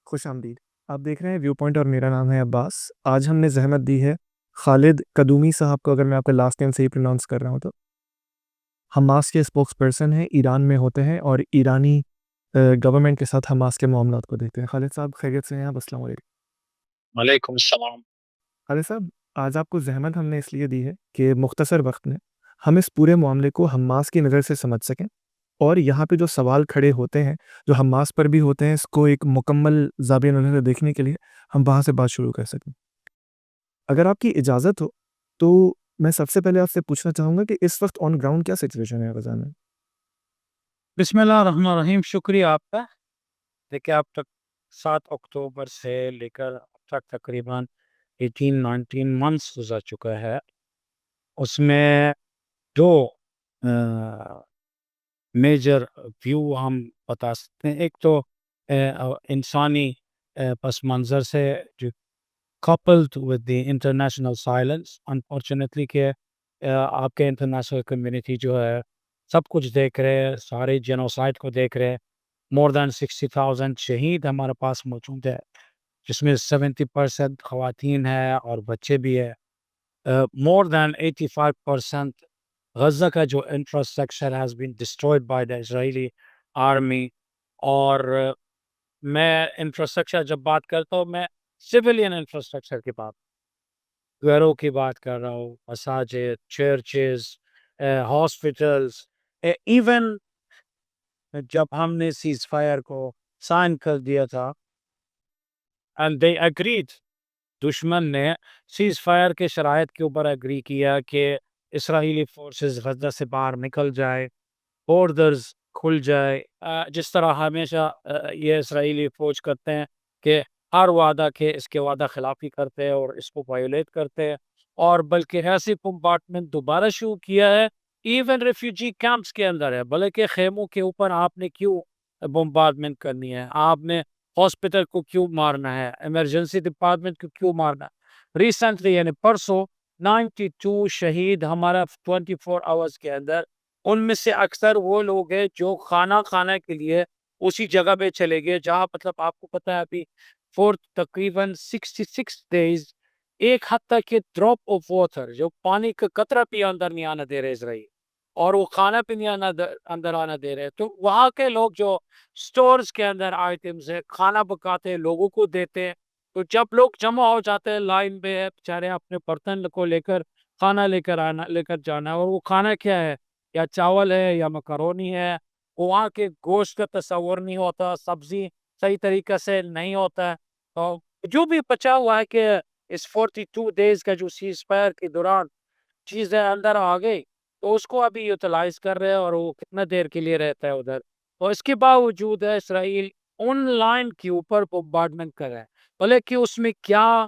خوش آمدید۔ آپ دیکھ رہے ہیں ویو پوائنٹ اور میرا نام ہے عباس۔ آج ہم نے زحمت دی ہے خالد قدومی صاحب کو، اگر میں آپ کا لاسٹ نیم صحیح پروناؤنس کر رہا ہوں تو، حماس کے اسپوکس پرسن ہیں، ایران میں ہوتے ہیں اور ایرانی گورنمنٹ کے ساتھ حماس کے معاملات کو دیکھتے ہیں۔ خالد صاحب خیریت سے ہیں آپ؟ السلام علیکم۔ وعلیکم السلام۔ خالد صاحب، آج آپ کو زحمت ہم نے اس لیے دی ہے کہ مختصر وقت میں ہم اس پورے معاملے کو حماس کی نظر سے سمجھ سکیں، اور یہاں پہ جو سوال کھڑے ہوتے ہیں جو حماس پر بھی ہوتے ہیں، اس کو ایک مکمل زاویہ نظر سے دیکھنے کے لیے ہم وہاں سے بات شروع کر سکیں۔ اگر آپ کی اجازت ہو تو میں سب سے پہلے آپ سے پوچھنا چاہوں گا کہ اس وقت آن گراؤنڈ کیا سچویشن ہے غزہ میں؟ بسم اللہ الرحمن الرحیم۔ شکریہ آپ کا۔ دیکھیں، اب تک 7 اکتوبر سے لے کر اب تک تقریباً 18-19 منتھس گزر چکا ہے۔ اس میں دو میجر ویو ہم بتا سکتے ہیں۔ ایک تو انسانی پس منظر سے، جو coupled with the international silence unfortunately، کہ آپ کے انٹرنیشنل کمیونٹی جو ہے سب کچھ دیکھ رہے ہیں، سارے جینوسائڈ کو دیکھ رہے ہیں۔ مور دین 60,000 شہید ہمارے پاس موجود ہے، جس میں 70% خواتین ہیں اور بچے بھی ہیں۔ مور دین 85% غزہ کا جو infrastructure has been destroyed by the Israeli army. اور میں انفراسٹرکچر جب بات کرتا ہوں، میں سویلین انفراسٹرکچر کی بات، گھروں کی بات کر رہا ہوں، مساجد، چرچز، ہاسپٹلس۔ ایون جب ہم نے سیز فائر کو سائن کر دیا تھا، اینڈ دے اگریڈ، دشمن نے سیز فائر کے شرائط کے اوپر اگری کیا کہ اسرائیلی فورسز غزہ سے باہر نکل جائے، بوردرز کھل جائے۔ جس طرح ہمیشہ یہ اسرائیلی فوج کرتے ہیں کہ ہر وعدہ کے اس کے وعدہ خلافی کرتے ہیں اور اس کو وائولیٹ کرتے ہیں، اور بلکہ ایسی کمپارٹمنٹ دوبارہ شروع کیا ہے، ایون ریفیوجی کیمپس کے اندر ہے۔ بلکہ خیموں کے اوپر آپ نے کیوں بمبارڈمنٹ کرنی ہے؟ آپ نے ہاسپٹل کو کیوں مارنا ہے؟ ایمرجنسی ڈپارٹمنٹ کو کیوں مارنا ہے؟ ریسنٹلی یعنی پرسوں 92 شہید ہمارا 24 آورز کے اندر۔ ان میں سے اکثر وہ لوگ ہیں جو کھانا کھانے کے لیے اسی جگہ پہ چلے گئے جہاں مطلب آپ کو پتہ ہے ابھی تقریباً 66 days ایک ہفتہ کے ڈراپ آف واٹر، جو پانی کا قطرہ بھی اندر نہیں آنا دے رہے اسرائیل، اور وہ کھانا بھی نہیں اندر آنا دے رہے۔ تو وہاں کے لوگ جو سٹورز کے اندر آئٹمز ہے، کھانا پکاتے ہیں، لوگوں کو دیتے ہیں۔ تو جب لوگ جمع ہو جاتے ہیں لائن پہ، بیچارے اپنے برتن کو لے کر کھانا لے کر جانا ہے، اور وہ کھانا کیا ہے؟ یا چاول ہے یا مکرونی ہے۔ وہاں کے گوشت کا تصور نہیں ہوتا، سبزی صحیح طریقے سے نہیں ہوتا ہے۔ تو جو بھی بچا ہوا ہے کہ اس 42 days کا جو سیز فائر کے دوران چیزیں اندر آ گئی، تو اس کو ابھی یوٹیلائز کر رہے ہیں، اور وہ کتنا دیر کے لیے رہتا ہے ادھر۔ اور اس کے باوجود ہے اسرائیل ان لائن کے اوپر بمبارڈمنٹ کر رہا ہے، بھلے کہ اس میں کیا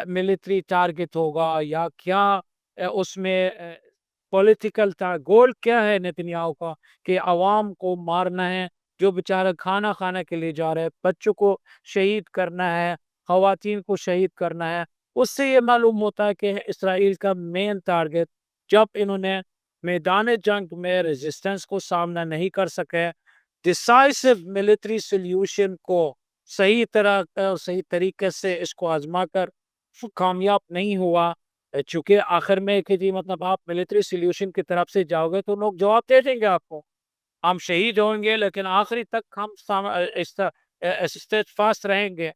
ملٹری ٹارگٹ ہوگا یا کیا اس میں پولیٹیکل گول کیا ہے نتنیاہو کا، کہ عوام کو مارنا ہے، جو بیچارہ کھانا کھانے کے لیے جا رہے ہیں، بچوں کو شہید کرنا ہے، خواتین کو شہید کرنا ہے۔ اس سے یہ معلوم ہوتا ہے کہ اسرائیل کا مین ٹارگٹ، جب انہوں نے میدان جنگ میں ریزسٹنس کو سامنا نہیں کر سکے، ڈیسائسو ملٹری سولوشن کو صحیح طریقے سے اس کو آزما کر کامیاب نہیں ہوا۔ چونکہ آخر میں کہ جی مطلب آپ ملٹری سولوشن کی طرف سے جاؤ گے تو لوگ جواب دے دیں گے آپ کو، ہم شہید ہوں گے لیکن آخری تک ہم اسٹیٹ فاسٹ رہیں گے۔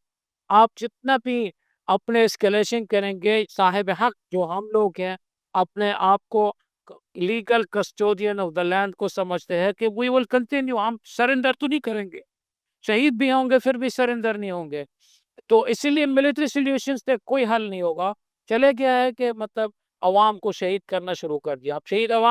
آپ جتنا بھی اپنے اسکیلیشن کریں گے، صاحب حق جو ہم لوگ ہیں اپنے آپ کو legal custodian of the land کو سمجھتے ہیں کہ وی ول کنٹینیو، ہم سرنڈر تو نہیں کریں گے، شہید بھی ہوں گے پھر بھی سرنڈر نہیں ہوں گے۔ تو اسی لیے ملٹری سولوشن سے کوئی حل نہیں ہوگا۔ چلے گیا ہے کہ مطلب عوام کو شہید کرنا شروع کر دیا۔ اب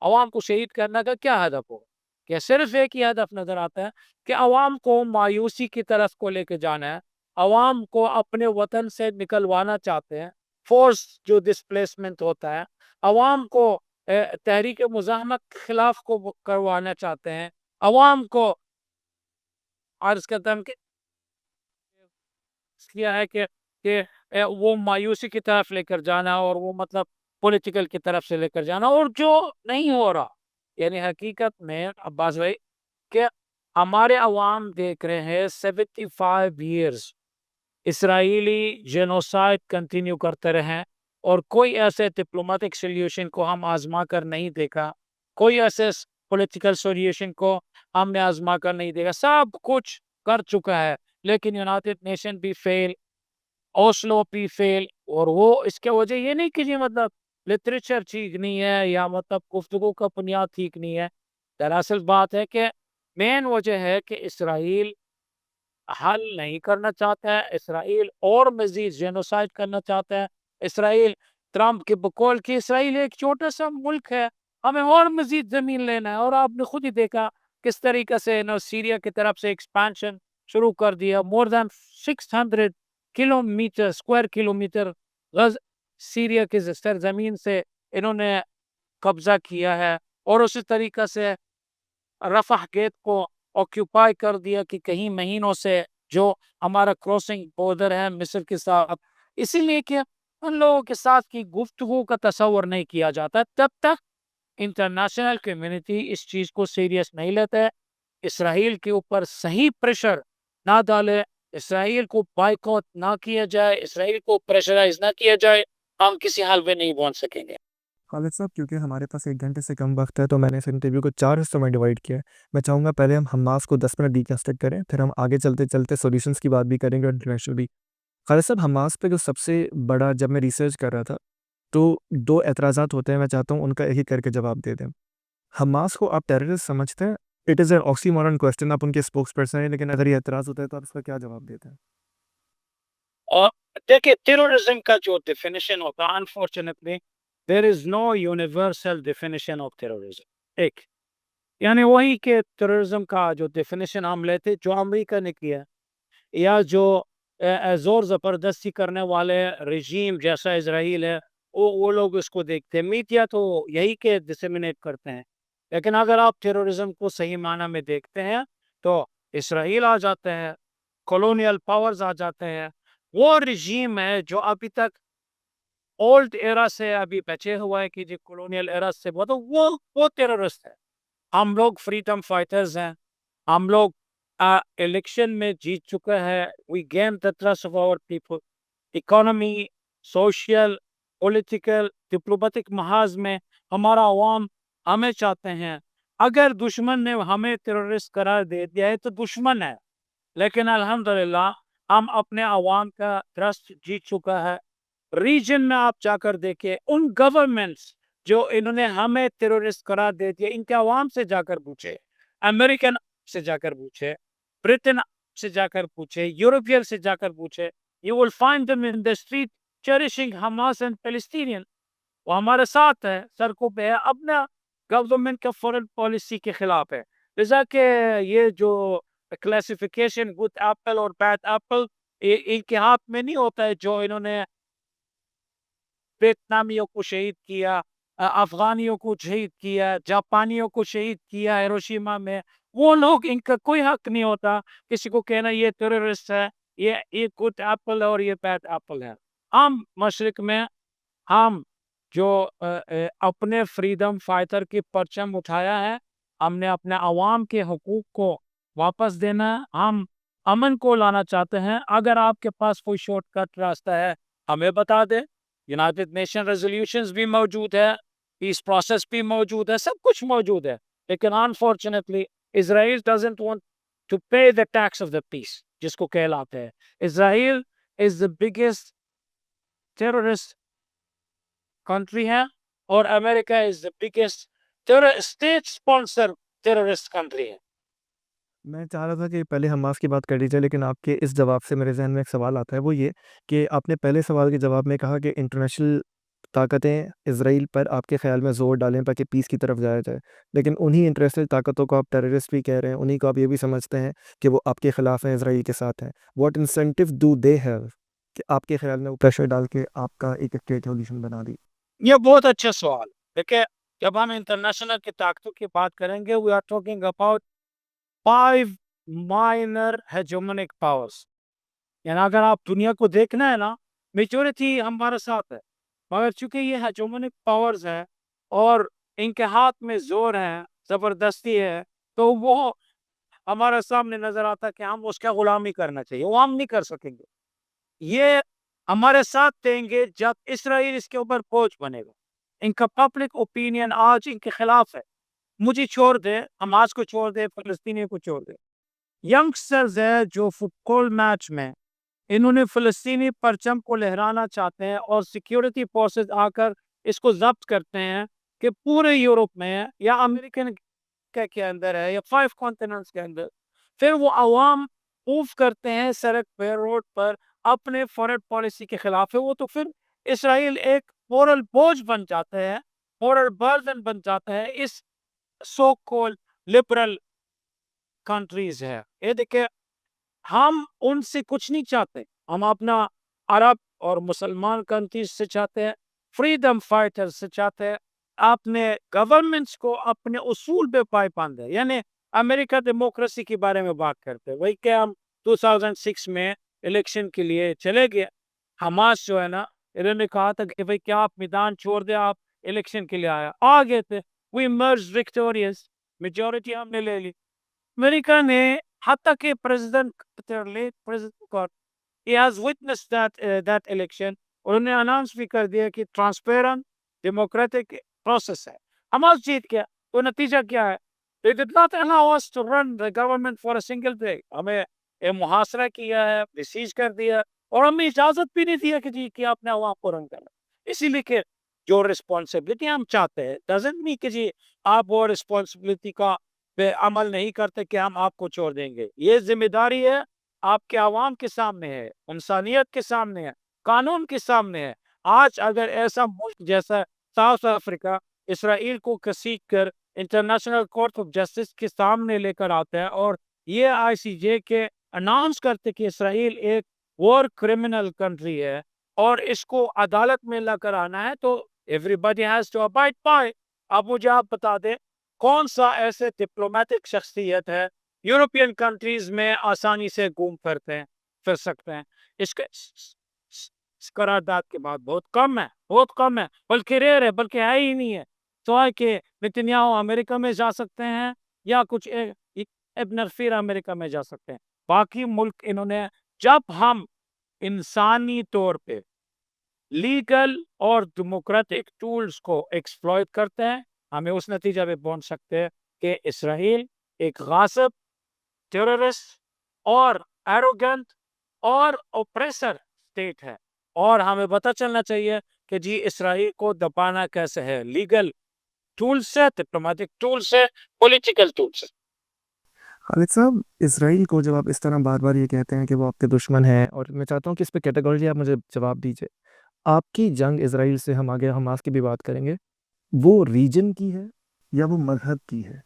عوام کو شہید کرنے کا کیا ہدف ہوگا؟ کہ صرف ایک ہی ہدف نظر آتا ہے کہ عوام کو مایوسی کی طرف کو لے کے جانا ہے، عوام کو اپنے وطن سے نکلوانا چاہتے ہیں، فورس جو ڈسپلیسمنٹ ہوتا ہے، عوام کو تحریک مزاحمت کے خلاف کو کروانا چاہتے ہیں، عوام کو عرض کرتا ہوں کہ کیا ہے کہ وہ مایوسی کی طرف لے کر جانا، اور وہ مطلب پولیٹیکل کی طرف سے لے کر جانا، اور جو نہیں ہو رہا۔ یعنی حقیقت میں عباس بھائی کہ ہمارے عوام دیکھ رہے ہیں 75 ایئرس اسرائیلی جینوسائڈ کنٹینیو کرتے رہے اور کوئی ایسے ڈپلومیٹک سولوشن کو ہم آزما کر نہیں دیکھا، کوئی ایسے پولیٹیکل سولوشن کو ہم نے آزما کر نہیں دیکھا. سب کچھ کر چکا ہے لیکن یونائٹڈ نیشن بھی فیل، اوسلو بھی فیل. اور وہ اس کے وجہ یہ نہیں کہ جی مطلب لٹریچر ٹھیک نہیں ہے یا مطلب گفتگو کا بنیاد ٹھیک نہیں ہے. دراصل بات ہے کہ مین وجہ ہے کہ اسرائیل حل نہیں کرنا چاہتا ہے، اسرائیل اور مزید جینوسائڈ کرنا چاہتا ہے. اسرائیل ٹرمپ کے بقول کہ اسرائیل ایک چھوٹا سا ملک ہے، ہمیں اور مزید زمین لینا ہے. اور آپ نے خود ہی دیکھا کس طریقے سے سیریا کی طرف سے ایکسپانشن شروع کر دیا. مور دین 600 کلومیٹر اسکوائر کلومیٹر غز سیریا کی سرزمین سے انہوں نے قبضہ کیا ہے، اور اسی طریقے سے رفح گیٹ کو آکیوپائی کر دیا کہ کئی مہینوں سے جو ہمارا کروسنگ بارڈر ہے مصر کے ساتھ، اسی لیے کہ ان لوگوں کے ساتھ کی گفتگو کا تصور نہیں کیا جاتا. تب تک انٹرنیشنل کمیونٹی اس چیز کو سیریس نہیں لیتا ہے. اسرائیل کے اوپر صحیح پریشر نہ ڈالے، اسرائیل کو بائیکاٹ نہ کیا جائے، اسرائیل کو پریشرائز نہ کیا جائے، ہم کسی حال میں نہیں پہنچ سکیں گے. خالد صاحب، کیونکہ ہمارے پاس 1 گھنٹے سے کم وقت ہے تو میں نے اس انٹرویو کو 4 حصوں میں ڈیوائڈ کیا ہے. میں چاہوں گا پہلے ہم حماس کو 10 منٹ ڈیکنسٹرکٹ کریں، پھر ہم آگے چلتے چلتے سولوشنس کی بات بھی کریں گے اور انٹرنیشنل بھی. خالد صاحب، حماس پہ جو سب سے بڑا، جب میں ریسرچ کر رہا تھا تو 2 اعتراضات ہوتے ہیں، میں چاہتا ہوں ان کا ایک ایک کر کے جواب دے دیں. حماس کو آپ ٹیررسٹ سمجھتے ہیں؟ اٹ از این آکسیمورن کوسچن، آپ ان کے اسپوکس پرسن ہیں، لیکن اگر یہ اعتراض ہوتا ہے تو آپ اس کا کیا جواب دیتے ہیں؟ اور دیکھیں ٹیررزم کا جو ڈیفینیشن ہوتا ہے، unfortunately there is no universal definition of terrorism. ایک یعنی وہی کہ ٹیررزم کا جو ڈیفینیشن ہم لیتے جو امریکہ نے کیا، یا جو زور زبردستی کرنے والے رژیم جیسا اسرائیل ہے، وہ لوگ اس کو دیکھتے ہیں. میڈیا تو یہی کہ ڈسیمینیٹ کرتے ہیں. لیکن اگر آپ ٹیررزم کو صحیح معنی میں دیکھتے ہیں تو اسرائیل آ جاتے ہیں، کولونیل پاورز آ جاتے ہیں. وہ رژیم ہے جو ابھی تک اولڈ ایرا سے ابھی بچے ہوا ہے کہ جو کولونیل ایرا سے وہ ٹیررسٹ ہے. ہم لوگ فریڈم فائٹرز ہیں، ہم لوگ الیکشن میں جیت چکے ہیں. We gain the trust of our people. Economy, social, political, diplomatic محاذ میں ہمارا عوام ہمیں چاہتے ہیں. اگر دشمن نے ہمیں ٹیررسٹ قرار دے دیا ہے تو دشمن ہے، لیکن الحمدللہ ہم اپنے عوام کا ٹرسٹ جیت چکا ہے. ریجن میں آپ جا کر دیکھیں، ان گورنمنٹس جو انہوں نے ہمیں ٹیررسٹ قرار دے دیا، ان کے عوام سے جا کر پوچھے، امریکن سے جا کر پوچھے، برٹن سے جا کر پوچھے، یورپین سے جا کر پوچھے، you will find them in the street cherishing Hamas and Palestinian. وہ ہمارے ساتھ ہے، سڑکوں پہ ہے، اپنا گورنمنٹ کا فورن پالیسی کے خلاف ہے. لذا کہ یہ جو کلاسیفیکیشن گڈ ایپل اور بیڈ ایپل ان کے ہاتھ میں نہیں ہوتا ہے. جو انہوں نے ویتنامیوں کو شہید کیا، افغانیوں کو شہید کیا، جاپانیوں کو شہید کیا ہیروشیما میں، وہ لوگ، ان کا کوئی حق نہیں ہوتا کسی کو کہنا یہ ٹیررسٹ ہے، یہ گڈ ایپل ہے اور یہ بیڈ ایپل ہے. ہم مشرق میں، ہم جو اپنے فریڈم فائٹر کی پرچم اٹھایا ہے، ہم نے اپنے عوام کے حقوق کو واپس دینا ہے، ہم امن کو لانا چاہتے ہیں. اگر آپ کے پاس کوئی شارٹ کٹ راستہ ہے ہمیں بتا دیں. یونائٹڈ نیشن ریزولوشنز بھی موجود ہے، پیس پروسیس بھی موجود ہے، سب کچھ موجود ہے. لیکن unfortunately Israel doesn't want to pay the tax of the peace, جس کو کہلاتے ہیں. Israel is the biggest terrorist country ہے، اور امریکہ is the biggest state sponsor terrorist country ہے. میں چاہ رہا تھا کہ پہلے حماس کی بات کر لی جائے، لیکن آپ کے اس جواب سے میرے ذہن میں ایک سوال آتا ہے، وہ یہ کہ آپ نے پہلے سوال کے جواب میں کہا کہ انٹرنیشنل طاقتیں اسرائیل پر آپ کے خیال میں زور ڈالیں تاکہ پیس کی طرف جایا جائے، لیکن انہی انٹرنیشنل طاقتوں کو آپ ٹیررسٹ بھی کہہ رہے ہیں، انہی کو آپ یہ بھی سمجھتے ہیں کہ وہ آپ کے خلاف ہیں، اسرائیل کے ساتھ ہیں. What incentive do they have کہ آپ کے خیال میں وہ پریشر ڈال کے آپ کا ایک اسٹیٹ سولوشن بنا دی؟ یہ بہت اچھا سوال. دیکھیں، جب ہم انٹرنیشنل کی طاقتوں کی بات کریں گے، we are talking about 5 minor hegemonic powers. یعنی اگر آپ دنیا کو دیکھنا ہے نا، میجورٹی ہمارے ساتھ ہے، مگر چونکہ یہ ہیجمونک پاورز ہے اور ان کے ہاتھ میں زور ہے، زبردستی ہے، تو وہ ہمارے سامنے نظر آتا کہ ہم اس کا غلامی کرنا چاہیے، وہ ہم نہیں کر سکیں گے. یہ ہمارے ساتھ دیں گے جب اسرائیل اس کے اوپر فوج بنے گا. ان کا پبلک اوپینین آج ان کے خلاف ہے. مجھے چھوڑ دے، حماس کو چھوڑ دے، فلسطینی کو چھوڑ دے، ینگسٹرز ہے جو فٹ بال میچ میں انہوں نے فلسطینی پرچم کو لہرانا چاہتے ہیں اور سیکیورٹی فورسز آ کر اس کو ضبط کرتے ہیں کہ پورے یورپ میں یا امریکن کے اندر ہے یا 5 کانٹیننٹس کے اندر، پھر وہ عوام موو کرتے ہیں سڑک پہ، روڈ پر، اپنے فورن پالیسی کے خلاف ہے. وہ تو پھر اسرائیل ایک مورل بوجھ بن جاتا ہے، مورل برڈن بن جاتا ہے اس سو کول لبرل کنٹریز ہے. یہ دیکھیں، ہم ان سے کچھ نہیں چاہتے، ہم اپنا عرب اور مسلمان کنٹریز سے چاہتے ہیں، فریڈم فائٹر سے چاہتے ہیں، اپنے گورنمنٹس کو اپنے اصول پہ پائبند ہے. یعنی امریکہ ڈیموکریسی کے بارے میں بات کرتے ہیں، وہی کہ ہم 2006 میں الیکشن کے لیے چلے گئے. حماس جو ہے نا، انہوں نے کہا تھا کہ بھئی کیا آپ میدان چھوڑ دیں، آپ الیکشن کے لیے آ گئے تھے. وی ایمرجڈ وکٹوریس، میجورٹی ہم نے لے لی. امریکہ نے حتیٰ کہ he has witnessed that election، انہوں نے اناؤنس بھی کر دیا کہ ٹرانسپیرنٹ ڈیموکریٹک پروسیس ہے. حماس جیت گیا، تو نتیجہ کیا ہے؟ They did not allow us to run the government for a single day. ہمیں محاصرہ کیا ہے، بسیج کر دیا، اور ہمیں اجازت بھی نہیں دیا کہ جی کہ آپ نے عوام کو رن کرنا. اسی لیے کہ جو رسپانسبلٹی ہم چاہتے ہیں ڈزنٹ مین کہ جی آپ وہ رسپانسبلٹی کا پہ عمل نہیں کرتے کہ ہم آپ کو چھوڑ دیں گے. یہ ذمہ داری ہے آپ کے عوام کے سامنے ہے، انسانیت کے سامنے ہے، قانون کے سامنے ہے. آج اگر ایسا ملک جیسا ساؤتھ افریقہ اسرائیل کو کسیٹ کر انٹرنیشنل کورٹ آف جسٹس کے سامنے لے کر آتا ہے اور یہ آئی سی جے کے اناؤنس کرتے کہ اسرائیل ایک وار کرمنل کنٹری ہے اور اس کو عدالت میں لا کر آنا ہے، تو everybody has to abide by. اب مجھے آپ بتا دیں کون سا ایسے ڈپلومیٹک شخصیت ہے یورپین کنٹریز میں آسانی سے گھوم پھر سکتے ہیں. اس قرارداد کے بعد بہت کم ہے، بلکہ ریئر ہے، بلکہ ہے ہی نہیں ہے. تو ہے کہ نتنیاہو امریکہ میں جا سکتے ہیں یا کچھ ابن الفیر امریکہ میں جا سکتے ہیں. باقی ملک انہوں نے، جب ہم انسانی طور پہ لیگل اور ڈیموکریٹک ٹولز کو ایکسپلوئٹ کرتے ہیں، ہمیں اس نتیجہ پہ پہنچ سکتے ہیں کہ اسرائیل ایک غاصب، ٹیررسٹ اور ایروگنٹ اور اوپریسر اسٹیٹ ہے. اور ہمیں پتہ چلنا چاہیے کہ جی اسرائیل کو دبانا کیسے ہے، لیگل ٹول سے، ڈپلومیٹک ٹول سے، پولیٹیکل ٹول سے. خالد صاحب، اسرائیل کو جب آپ اس طرح بار بار یہ کہتے ہیں کہ وہ آپ کے دشمن ہیں، اور میں چاہتا ہوں کہ اس پہ کیٹیگوری آپ مجھے جواب دیجیے، آپ کی جنگ اسرائیل سے، ہم آگے حماس کی بھی بات کریں گے، وہ ریجن کی ہے یا وہ مذہب کی ہے؟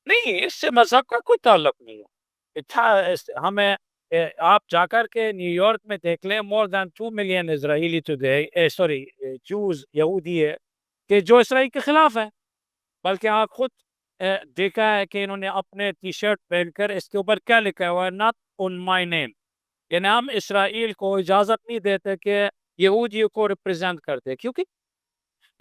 نہیں، اس سے مذہب کا کوئی تعلق نہیں ہے. ہمیں آپ جا کر کے نیو یارک میں دیکھ لیں، مور دین 2 ملین اسرائیلی ٹوڈے، سوری جوز، یہودی ہے کہ جو اسرائیل کے خلاف ہے. بلکہ آپ خود دیکھا ہے کہ انہوں نے اپنے ٹی شرٹ پہن کر اس کے اوپر کیا لکھا ہوا ہے، ناٹ آن مائی نیم. یعنی ہم اسرائیل کو اجازت نہیں دیتے کہ یہودیوں کو ریپرزینٹ کرتے، کیونکہ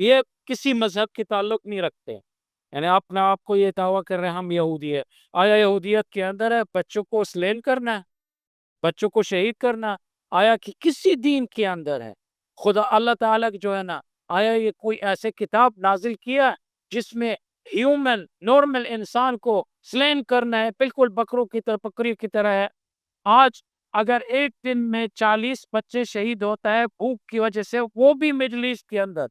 یہ کسی مذہب کے تعلق نہیں رکھتے. یعنی اپنے آپ کو یہ دعویٰ کر رہے ہیں ہم یہودی ہے. آیا یہودیت کے اندر ہے بچوں کو سلیم کرنا ہے، بچوں کو شہید کرنا؟ آیا کہ کسی دین کے اندر ہے؟ خدا اللہ تعالیٰ جو ہے نا، آیا یہ کوئی ایسے کتاب نازل کیا جس میں ہیومن نارمل انسان کو سلیم کرنا ہے، بالکل بکروں کی طرح، بکری کی طرح ہے؟ آج اگر ایک دن میں 40 بچے شہید ہوتا ہے بھوک کی وجہ سے، وہ بھی مڈل ایسٹ کے اندر،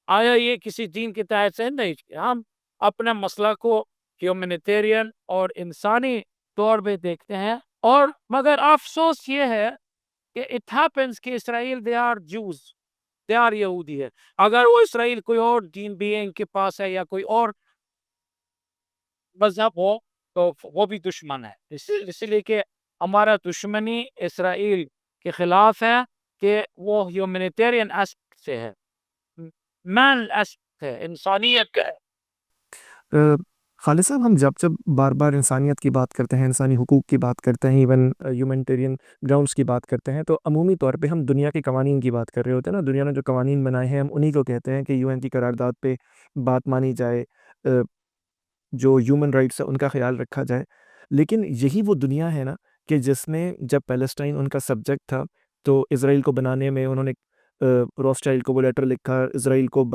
آیا یہ کسی دین کے تحت سے نہیں؟ ہم اپنے مسئلہ کو ہیومینیٹیرین اور انسانی طور پہ دیکھتے ہیں. اور مگر افسوس یہ ہے کہ it happens کہ اسرائیل they are Jews، they are یہودی ہے. اگر وہ اسرائیل کوئی اور دین بھی ہے ان کے پاس ہے یا کوئی اور مذہب ہو تو وہ بھی دشمن ہے. اس لیے کہ ہمارا دشمنی اسرائیل کے خلاف ہے کہ وہ ہیومینیٹیرین ایسپیکٹ سے ہے، مین ایسپیکٹ ہے، انسانیت کا ہے. خالد صاحب، ہم جب بار بار انسانیت کی بات کرتے ہیں، انسانی حقوق کی بات کرتے ہیں، ایون ہیومنٹیرین گراؤنڈس کی بات کرتے ہیں، تو عمومی طور پہ ہم دنیا کے قوانین کی بات کر رہے ہوتے ہیں نا. دنیا نے جو قوانین بنائے ہیں ہم انہی کو کہتے ہیں کہ UN کی قرارداد پہ بات مانی جائے. جو ہیومن رائٹس ہے ان کا خیال رکھا جائے. لیکن یہی وہ دنیا ہے نا کہ جس نے جب پیلسٹائن ان کا سبجیکٹ تھا تو اسرائیل کو بنانے میں انہوں نے روسچائلڈ کو وہ لیٹر لکھا, اسرائیل کو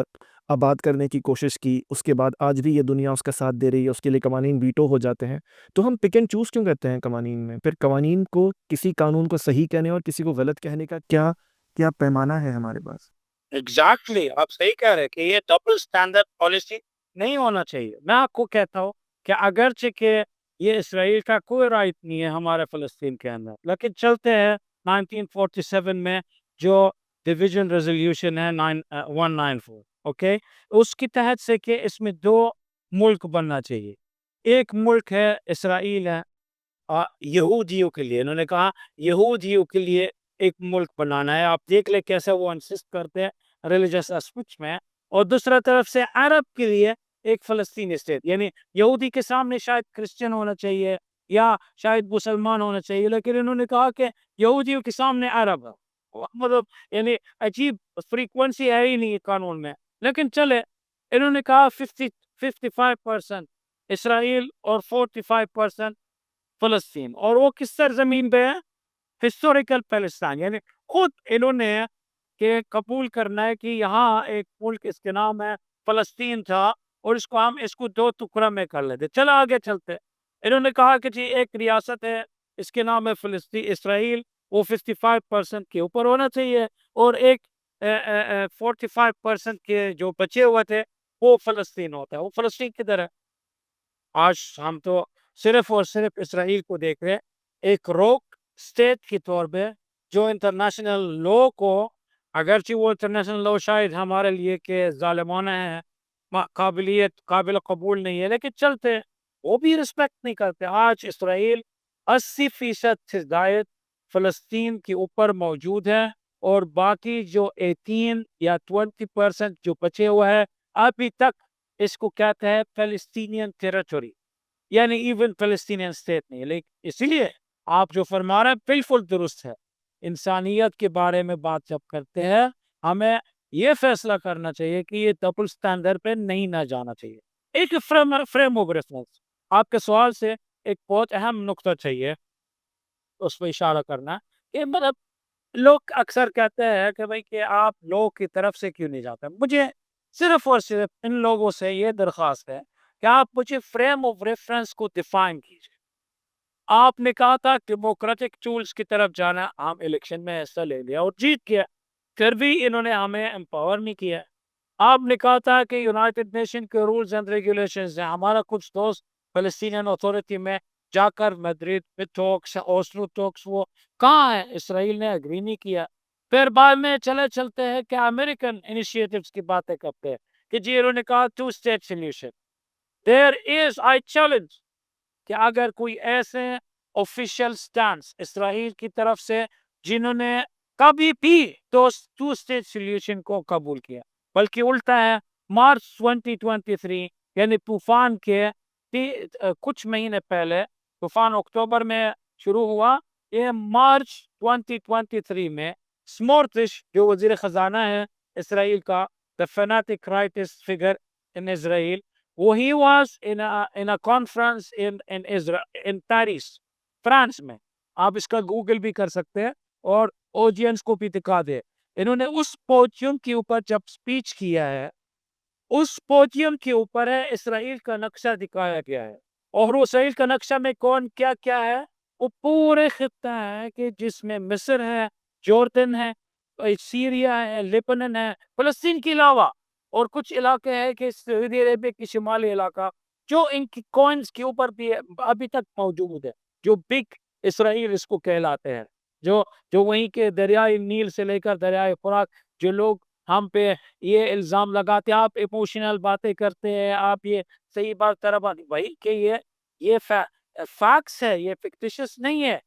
آباد کرنے کی کوشش کی. اس کے بعد آج بھی یہ دنیا اس کا ساتھ دے رہی ہے, اس کے لیے قوانین ویٹو ہو جاتے ہیں. تو ہم پک اینڈ چوز کیوں کرتے ہیں قوانین میں؟ پھر قوانین کو, کسی قانون کو صحیح کہنے اور کسی کو غلط کہنے کا کیا کیا پیمانہ ہے ہمارے پاس؟ ایگزیکٹلی آپ صحیح کہہ رہے کہ یہ ڈبل اسٹینڈرڈ پالیسی نہیں ہونا چاہیے. میں آپ کو کہتا ہوں کہ اگرچہ کہ یہ اسرائیل کا کوئی رائٹ نہیں ہے ہمارے فلسطین کے اندر, لیکن چلتے ہیں 1947 میں جو ڈویژن ریزولوشن ہے 194, اوکے, اس کی تحت سے کہ اس میں دو ملک بننا چاہیے. ایک ملک ہے اسرائیل ہے یہودیوں کے لیے, انہوں نے کہا یہودیوں کے لیے ایک ملک بنانا ہے. آپ دیکھ لیں کیسے وہ انسسٹ کرتے ہیں ریلیجس اسپیکٹ میں. اور دوسرا طرف سے عرب کے لیے ایک فلسطینی اسٹیٹ, یعنی یہودی کے سامنے شاید کرسچن ہونا چاہیے یا شاید مسلمان ہونا چاہیے, لیکن انہوں نے کہا کہ یہودیوں کے سامنے عرب ہے. مطلب یعنی عجیب فریکوینسی ہے ہی نہیں قانون میں. لیکن چلے, انہوں نے کہا 55% اسرائیل اور 45% فلسطین, اور وہ کس سرزمین پہ ہے؟ Historical Palestine. یعنی خود انہوں نے کہ قبول کرنا ہے کہ یہاں ایک ملک اس کے نام ہے فلسطین تھا, اور اس کو ہم اس کو دو ٹکڑا میں کر لیتے. چلو آگے چلتے. انہوں نے کہا کہ جی ایک ریاست ہے اس کے نام ہے فلسطین اسرائیل, وہ 55% کے اوپر ہونا چاہیے, اور ایک 45% کے جو بچے ہوئے تھے وہ فلسطین ہوتا ہے. وہ فلسطین کدھر ہے؟ آج ہم تو صرف اور صرف اسرائیل کو دیکھ رہے ایک روک اسٹیٹ کے طور پہ, جو انٹرنیشنل لو کو, اگرچہ وہ انٹرنیشنل لو شاید ہمارے لیے کہ ظالمانہ ہے, قابل قبول نہیں ہے, لیکن چلتے وہ بھی رسپیکٹ نہیں کرتے. آج اسرائیل 80% سے زائد فلسطین کے اوپر موجود ہے, اور باقی جو 18 یا 20% جو بچے ہوئے ہیں ابھی تک اس کو کہتے ہیں فلسطینین ٹیریٹوری, یعنی ایون فلسطینین اسٹیٹ نہیں. لیکن اسی لیے آپ جو فرما رہے ہیں بالکل درست ہے. انسانیت کے بارے میں بات جب کرتے ہیں, ہمیں یہ فیصلہ کرنا چاہیے کہ یہ ڈبل اسٹینڈرڈ پہ نہیں نہ جانا چاہیے. ایک فریم آف ریفرنس, آپ کے سوال سے ایک بہت اہم نقطہ چاہیے اس پہ اشارہ کرنا, کہ مطلب لوگ اکثر کہتے ہیں کہ بھائی کہ آپ لوگ کی طرف سے کیوں نہیں جاتے. مجھے صرف اور صرف ان لوگوں سے یہ درخواست ہے کہ آپ مجھے فریم آف ریفرنس کو ڈیفائن کیجیے. آپ نے کہا تھا ڈیموکریٹک ٹولز کی طرف جانا, ہم الیکشن میں حصہ لے لیا اور جیت گیا, پھر بھی انہوں نے ہمیں امپاور نہیں کیا. آپ نے کہا تھا کہ یونائٹڈ نیشن کے رولز اینڈ ریگولیشنز ہیں, ہمارا کچھ دوست فلسطینین اتھارٹی میں جا کر میڈرڈ میں ٹاکس, اوسلو ٹاکس, وہ کہاں ہے؟ اسرائیل نے اگری نہیں کیا. پھر بعد میں چلتے ہیں کہ امریکن انیشیٹوز کی باتیں کرتے ہیں کہ جی انہوں نے کہا 2 state solution. There is, I challenge, کہ اگر کوئی ایسے آفیشیل سٹانس اسرائیل کی طرف سے جنہوں نے کبھی بھی 2 اسٹیٹ سولوشن کو قبول کیا, بلکہ الٹا ہے. مارچ 2023 یعنی طوفان کے کچھ مہینے پہلے, طوفان اکتوبر میں شروع ہوا, یہ مارچ 2023 میں سمورٹرش جو وزیر خزانہ ہے اسرائیل کا, the fanatic rightist figure in Israel, he was in a conference in Israel in Paris, France میں. آپ اس کا گوگل بھی کر سکتے ہیں اور آڈینس کو بھی دکھا دے. انہوں نے اس پوڈیم کے اوپر جب سپیچ کیا ہے, اس پوڈیم کے اوپر ہے اسرائیل کا نقشہ دکھایا گیا ہے, اور وہ اسرائیل کا نقشہ میں کون کیا کیا ہے, وہ پورے خطہ ہے کہ جس میں مصر ہے, جوردن ہے, سیریا ہے, لیبنان ہے, فلسطین کے علاوہ, اور کچھ علاقے ہیں کہ سعودی عربیہ کی شمالی علاقہ, جو ان کی کوئنز کے اوپر بھی ابھی تک موجود ہے, جو بگ اسرائیل اس کو کہلاتے ہیں, جو وہیں کے دریائے نیل سے لے کر دریائے فرات. جو لوگ ہم پہ یہ الزام لگاتے ہیں, آپ ایموشنل باتیں کرتے ہیں, آپ یہ صحیح بات طرح بھائی کہ یہ فیکٹس ہے, یہ فکٹیشس نہیں ہے.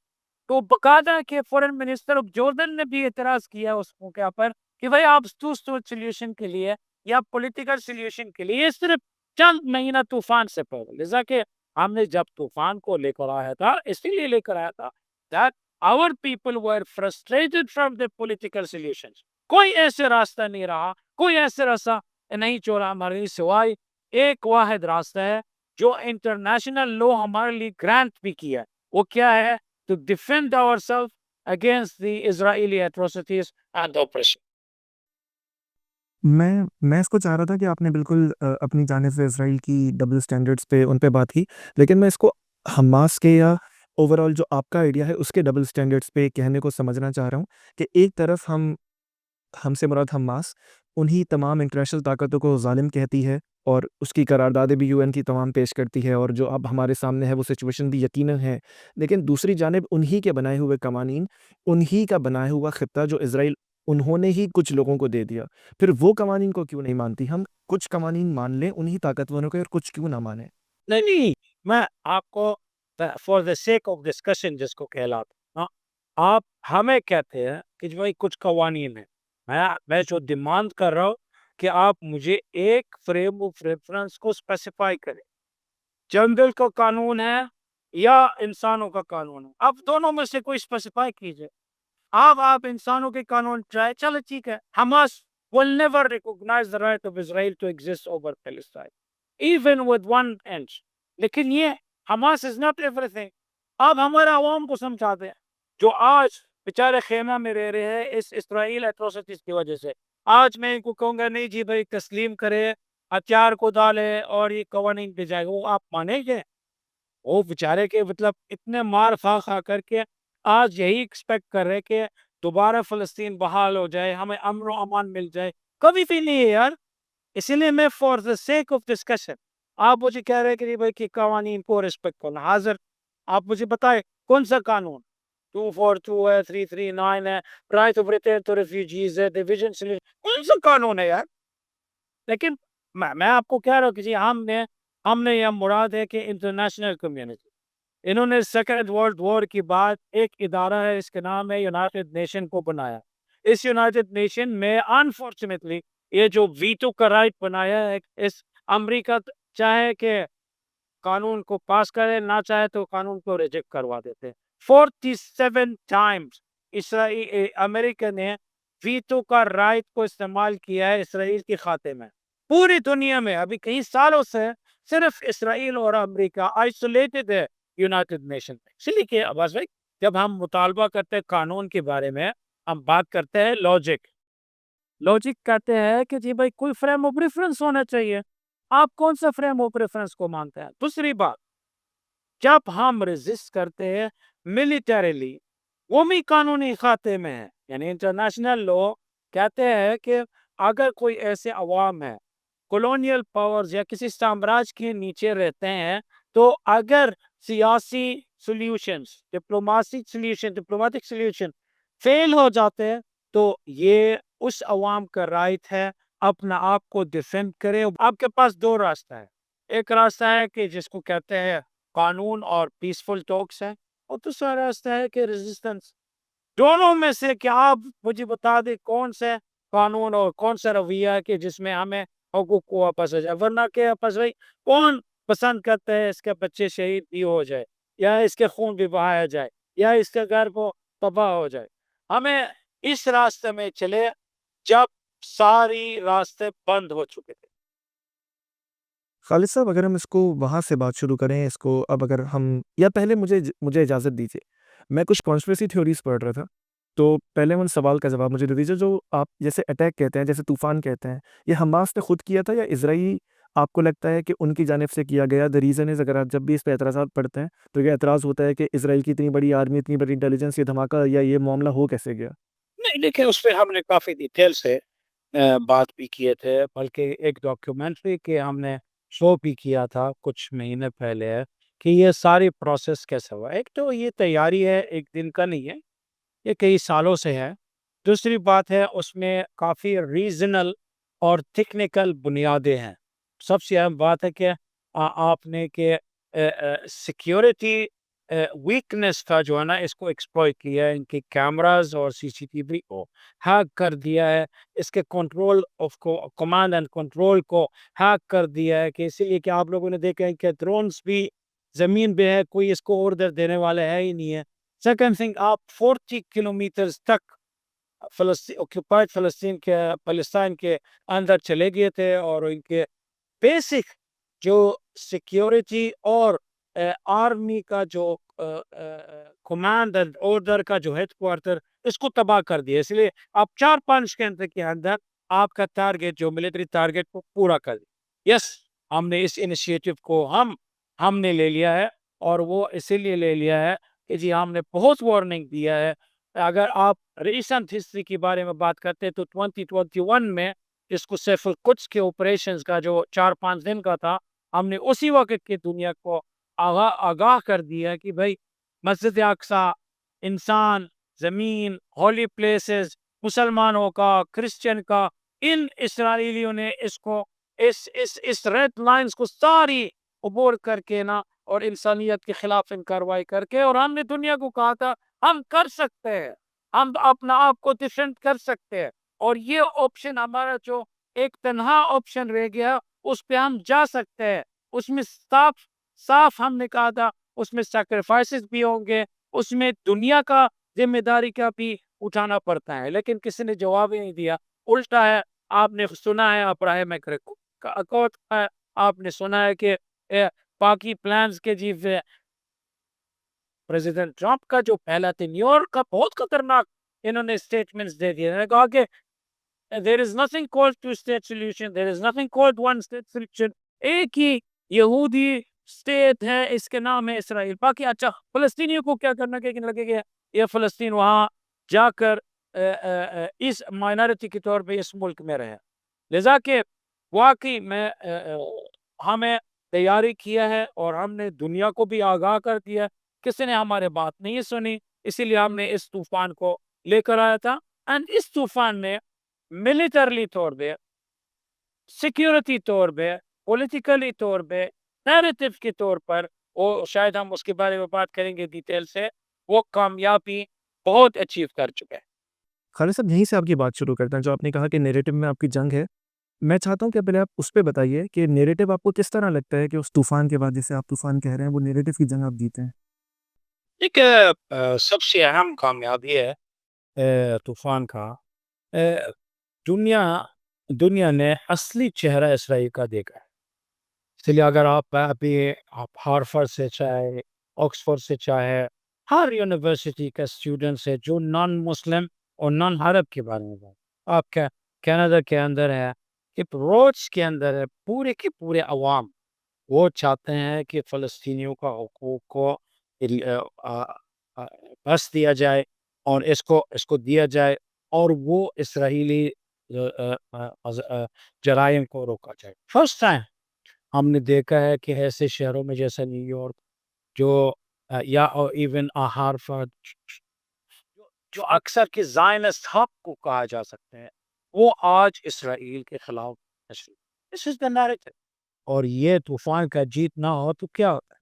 تو باقاعدہ کہ فورن منسٹر آف جوردن نے بھی اعتراض کیا اس موقع پر کہ بھائی آپ 2 اسٹیٹ سولوشن کے لیے یا پولیٹیکل سولوشن کے لیے صرف چند مہینہ طوفان سے پہلے, لذا کہ ہم نے جب طوفان کو لے کر آیا تھا اسی لیے لے کر آیا تھا that our people were frustrated from the political solutions. کوئی ایسے راستہ نہیں رہا, کوئی ایسے راستہ نہیں چھوڑا ہمارے سوائے ایک واحد راستہ ہے جو انٹرنیشنل لو ہمارے لیے گرانٹ بھی کیا ہے وہ کیا ہے؟ To defend our self against the Israeli atrocities and operation. میں اس کو چاہ رہا تھا کہ آپ نے بالکل اپنی جانب سے اسرائیل کی ڈبل اسٹینڈرڈس پہ ان پہ بات کی، لیکن میں اس کو حماس کے یا اوور آل جو آپ کا آئیڈیا ہے اس کے ڈبل اسٹینڈرڈس پہ کہنے کو سمجھنا چاہ رہا ہوں کہ ایک طرف ہم سے مراد حماس انہی تمام انٹرنیشنل طاقتوں کو ظالم کہتی ہے اور اس کی قراردادیں بھی UN کی تمام پیش کرتی ہے، اور جو اب ہمارے سامنے ہے وہ سچویشن بھی یقیناً ہے، لیکن دوسری جانب انہی کے بنائے ہوئے قوانین، انہی کا بنایا ہوا خطہ جو اسرائیل انہوں نے ہی کچھ لوگوں کو دے دیا، پھر وہ قوانین کو کیوں نہیں مانتی؟ ہم کچھ قوانین مان لیں انہی طاقتوروں کے اور کچھ کیوں نہ مانیں؟ نہیں، میں آپ کو for the sake of discussion جس کو کہلاتا ہاں، آپ ہمیں کہتے ہیں کہ بھائی کچھ قوانین ہیں. میں جو ڈیمانڈ کر رہا ہوں کہ آپ مجھے ایک فریم آف ریفرنس کو اسپیسیفائی کریں. جنگل کا قانون ہے یا انسانوں کا قانون ہے؟ آپ دونوں میں سے کوئی اسپیسیفائی کیجئے. آپ انسانوں کے قانون چاہے چلو ٹھیک ہے. Hamas will never recognize the right of Israel to exist over Palestine even with one inch. لیکن یہ حماس is not everything. آپ ہمارے عوام کو سمجھاتے ہیں جو آج بیچارے خیمہ میں رہ رہے ہیں اس اسرائیل ایٹروسٹیز کی وجہ سے. آج میں ان کو کہوں گا نہیں جی بھائی تسلیم کرے، ہتھیار کو ڈالے اور یہ قوانین پہ جائے گا، وہ آپ مانیں گے؟ وہ بیچارے کے مطلب اتنے مار کھا کر کے آج یہی ایکسپیکٹ کر رہے کہ دوبارہ فلسطین بحال ہو جائے، ہمیں امن و امان مل جائے. کبھی بھی نہیں ہے یار. اسی لیے میں for the sake of discussion آپ مجھے کہہ رہے کہ بھائی کہ قوانین کو ریسپیکٹ کرنا حاضر. آپ مجھے بتائیں کون سا قانون 242 ہے، 339 ہے، right of return to refugees ہے، ڈیویژن سولوشن، کون سا قانون ہے یار؟ لیکن میں آپ کو کہہ رہا ہوں کہ جی ہم نے یہ مراد ہے کہ انٹرنیشنل کمیونٹی، انہوں نے سیکنڈ ورلڈ وار کی بعد ایک ادارہ ہے اس کے نام ہے یونائٹڈ نیشن کو بنایا. اس یونائٹڈ نیشن میں انفارچونیٹلی یہ جو ویٹو کا رائٹ بنایا ہے، اس امریکہ چاہے کہ قانون کو پاس کرے، نہ چاہے تو قانون کو ریجیکٹ کروا دیتے. 47 ٹائمز امریکہ نے ویٹو کا رائٹ کو استعمال کیا ہے اسرائیل کے خاتے میں. پوری دنیا میں ابھی کئی سالوں سے صرف اسرائیل اور امریکہ آئسولیٹڈ ہے یونائٹڈ نیشن میں. اس لیے کہ عباس بھائی جب ہم مطالبہ کرتے ہیں قانون کے بارے میں، ہم بات کرتے ہیں لاجک کہتے ہیں کہ جی بھائی کوئی فریم آف ریفرنس ہونا چاہیے. آپ کون سا فریم آف ریفرنس کو مانتے ہیں؟ دوسری بات، جب ہم ریزسٹ کرتے ہیں ملیٹریلی، وہ بھی قانونی خاتے میں ہے. یعنی انٹرنیشنل لا کہتے ہیں کہ اگر کوئی ایسے عوام ہے کولونیل پاورز یا کسی سامراج کے نیچے رہتے ہیں، تو اگر سیاسی سولوشنز، ڈپلومیٹک سولوشن فیل ہو جاتے ہیں تو یہ اس عوام کا رائٹ ہے اپنا آپ کو ڈیفینڈ کرے. آپ کے پاس دو راستہ ہے. ایک راستہ ہے کہ جس کو کہتے ہیں قانون اور پیسفل ٹاکس ہے، اور دوسرا راستہ ہے کہ ریزسٹنس. دونوں میں سے کیا آپ مجھے بتا دیں کون سے قانون اور کون سا رویہ ہے کہ جس میں ہمیں حقوق کو واپس ہو جائے؟ ورنہ کہ واپس بھائی کون پسند کرتا ہے اس کے بچے شہید بھی ہو جائے، یا اس کے خون بھی بہایا جائے، یا اس کے گھر کو تباہ ہو جائے؟ ہمیں اس راستے میں چلے جب ساری راستے بند ہو چکے تھے. خالد صاحب، اگر ہم اس کو وہاں سے بات شروع کریں، اس کو اب اگر ہم، یا پہلے مجھے اجازت دیجیے، میں کچھ کانسپریسی تھیوریز پڑھ رہا تھا، تو پہلے ان سوال کا جواب مجھے دے دیجیے. جو آپ جیسے اٹیک کہتے ہیں، جیسے طوفان کہتے ہیں، یہ حماس نے خود کیا تھا یا اسرائیل آپ کو لگتا ہے کہ ان کی جانب سے کیا گیا؟ دا ریزن از، اگر آپ جب بھی اس پہ اعتراضات پڑھتے ہیں تو یہ اعتراض ہوتا ہے کہ اسرائیل کی اتنی بڑی آرمی، اتنی بڑی انٹیلیجنس، یہ دھماکہ یا یہ معاملہ ہو کیسے گیا؟ نہیں دیکھیں، اس پہ ہم نے کافی ڈیٹیل سے بات بھی کیے تھے، بلکہ ایک ڈاکیومنٹری کہ ہم نے شو بھی کیا تھا کچھ مہینے پہلے ہے کہ یہ ساری پروسیس کیسے ہوا. ایک تو یہ تیاری ہے، ایک دن کا نہیں ہے، یہ کئی سالوں سے ہے. دوسری بات ہے اس میں کافی ریزنل اور ٹیکنیکل بنیادیں ہیں. سب سے اہم بات ہے کہ آپ نے کہ سیکیورٹی ویکنس کا جو ہے نا اس کو ایکسپلوئٹ کیا ہے، ان کے کیمراز اور CCTV کو ہیک کر دیا ہے، اس کے کنٹرول آف کو کمانڈ اینڈ کنٹرول کو ہیک کر دیا ہے. کہ اسی لیے کہ آپ لوگوں نے دیکھا ہے کہ ڈرونز بھی زمین پہ ہے، کوئی اس کو آرڈر دینے والا ہے ہی نہیں ہے. سیکنڈ تھنگ، آپ 40 کلومیٹرز تک آکوپائڈ فلسطین کے اندر چلے گئے تھے، اور ان کے بیسک جو سیکیورٹی اور آرمی کا جو کمانڈ اینڈ آرڈر کا جو ہیڈ کوارٹر اس کو تباہ کر دیا. اس لیے آپ 4-5 گھنٹے کے اندر آپ کا ٹارگیٹ جو ملٹری ٹارگیٹ کو پورا کر دیا. یس, ہم نے اس انیشیٹو کو ہم نے لے لیا ہے, اور وہ اسی لیے لے لیا ہے کہ جی ہم نے بہت وارننگ دیا ہے. اگر آپ ریسنٹ ہسٹری کے بارے میں بات کرتے ہیں تو 2021 میں جس کو سیف القدس کے آپریشنز کا جو 4-5 دن کا تھا, ہم نے اسی وقت کی دنیا کو آگاہ کر دیا کہ بھائی مسجد اقصیٰ, انسان, زمین, ہولی پلیسز, مسلمانوں کا, کرسچن کا, ان اسرائیلیوں نے اس کو اس ریڈ لائنز کو ساری عبور کر کے نا, اور انسانیت کے خلاف ان کاروائی کر کے, اور ہم نے دنیا کو کہا تھا ہم کر سکتے ہیں, ہم اپنا آپ کو ڈیفینڈ کر سکتے ہیں, اور یہ آپشن ہمارا جو ایک تنہا آپشن رہ گیا اس پہ ہم جا سکتے ہیں. اس میں صاف ہم نے کہا تھا اس میں سیکریفائسز بھی ہوں گے, اس میں دنیا کا ذمہ داری کا بھی اٹھانا پڑتا ہے, لیکن کسی نے جواب ہی نہیں دیا. الٹا ہے, آپ نے سنا ہے ابراہیم اکوت کا, آپ نے سنا ہے کہ پاکی پلانز کے جی پریزیڈنٹ ٹرمپ کا جو پہلا تھا نیو یارک کا بہت خطرناک انہوں نے اسٹیٹمنٹس دے دیے. کہا کہ there is nothing called two-state solution, there is nothing called one-state solution. ایک ہی یہودی اسٹیٹ ہے, اس کے نام ہے اسرائیل. باقی اچھا فلسطینیوں کو کیا کرنا لگے گا, یہ فلسطین وہاں جا کر اس مائنارٹی کے طور پہ اس ملک میں رہے. لذا کہ واقعی میں ہمیں تیاری کیا ہے اور ہم نے دنیا کو بھی آگاہ کر دیا, کسی نے ہمارے بات نہیں سنی, اسی لیے ہم نے اس طوفان کو لے کر آیا تھا. اینڈ اس طوفان نے ملیٹرلی طور پہ, سیکیورٹی طور پہ, پولیٹیکلی طور پہ, نیریٹو کے طور پر, وہ شاید ہم اس کے بارے میں بات کریں گے ڈیٹیل سے, وہ کامیابی بہت اچیو کر چکے ہیں. خالد صاحب یہیں سے آپ کی بات شروع کرتے ہیں. جو آپ نے کہا کہ نیریٹو میں آپ کی جنگ ہے, میں چاہتا ہوں کہ پہلے آپ اس پہ بتائیے کہ نیریٹو آپ کو کس طرح لگتا ہے کہ اس طوفان کے بعد جسے آپ طوفان کہہ رہے ہیں وہ نیریٹو کی جنگ آپ جیتے ہیں. ایک سب سے اہم کامیابی ہے طوفان کا, دنیا نے اصلی چہرہ اسرائیل کا دیکھا ہے. اس لیے اگر آپ ہارفرڈ سے چاہے, آکسفورڈ سے چاہے, ہر یونیورسٹی کا اسٹوڈنٹس ہے جو نان مسلم اور نان عرب کے بارے میں بات, آپ کا کینیڈا کے اندر ہے, روڈس کے اندر ہے, پورے کے پورے عوام وہ چاہتے ہیں کہ فلسطینیوں کا حقوق کو بس دیا جائے, اور اس کو دیا جائے, اور وہ اسرائیلی جرائم کو روکا جائے. فرسٹ ٹائم ہم نے دیکھا ہے کہ ایسے شہروں میں جیسے نیو یارک, جو یا ایون ہارفرڈ, جو اکثر کے زائنسٹ ہب کو کہا جا سکتے ہیں, وہ آج اسرائیل کے خلاف This is the narrative. اور یہ طوفان کا جیت نہ ہو تو کیا ہوتا ہے,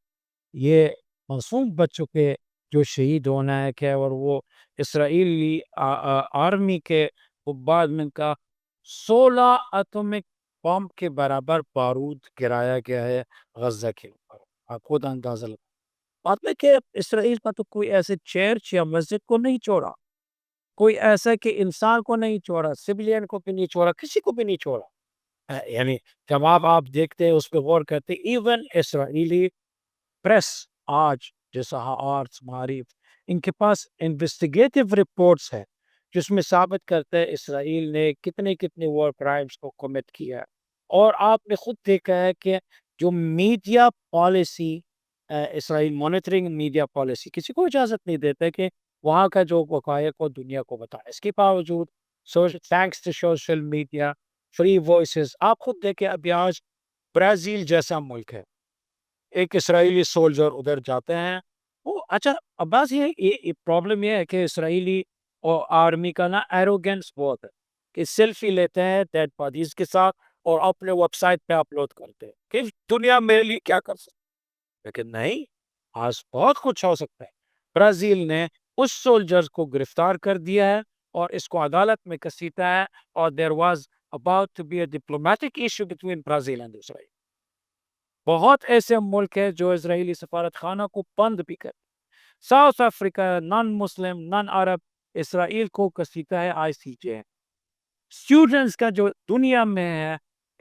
یہ معصوم بچوں کے جو شہید ہونا ہے کیا, اور وہ اسرائیلی آرمی کے بعد میں کا 16 ایٹمک بم کے برابر بارود گرایا گیا ہے غزہ کے اوپر. آپ خود اندازہ لگا بات میں کہ اسرائیل کا تو کوئی ایسے چرچ یا مسجد کو نہیں چھوڑا, کوئی ایسا کہ انسان کو نہیں چھوڑا, سویلین کو بھی نہیں چھوڑا, کسی کو بھی نہیں چھوڑا. یعنی جب آپ دیکھتے ہیں اس پہ غور کرتے, ایون اسرائیلی پریس آج جیسا آرٹس معارف, ان کے پاس انویسٹیگیٹو رپورٹس ہے جس میں ثابت کرتے ہیں اسرائیل نے کتنے وار کرائمز کو کمٹ کیا ہے. اور آپ نے خود دیکھا ہے کہ جو میڈیا پالیسی, اسرائیل مانیٹرنگ میڈیا پالیسی کسی کو اجازت نہیں دیتا کہ وہاں کا جو وقائع کو دنیا کو بتائے. اس کے باوجود thanks to social media, free voices, آپ خود دیکھیں ابھی آج برازیل جیسا ملک ہے, ایک اسرائیلی سولجر ادھر جاتے ہیں, وہ اچھا عباس یہ پرابلم یہ ہے کہ اسرائیلی اور آرمی کا نا ایروگینس بہت ہے کہ سیلفی لیتے ہیں ڈیڈ باڈیز کے ساتھ اور اپنے ویب سائٹ پہ اپلوڈ کرتے ہیں کہ دنیا میرے لیے کیا کر سکتی, لیکن نہیں, آج بہت کچھ ہو سکتا ہے. برازیل نے اس سولجر کو گرفتار کر دیا ہے اور اس کو عدالت میں کسیتا ہے, اور there was about to be a diplomatic issue between Brazil and Israel. بہت ایسے ملک ہیں جو اسرائیلی سفارت خانہ کو بند بھی کرتے. ساؤتھ افریقہ نان مسلم نان عرب اسرائیل کو کسیتا ہے ICJ. اسٹوڈنٹس کا جو دنیا میں ہے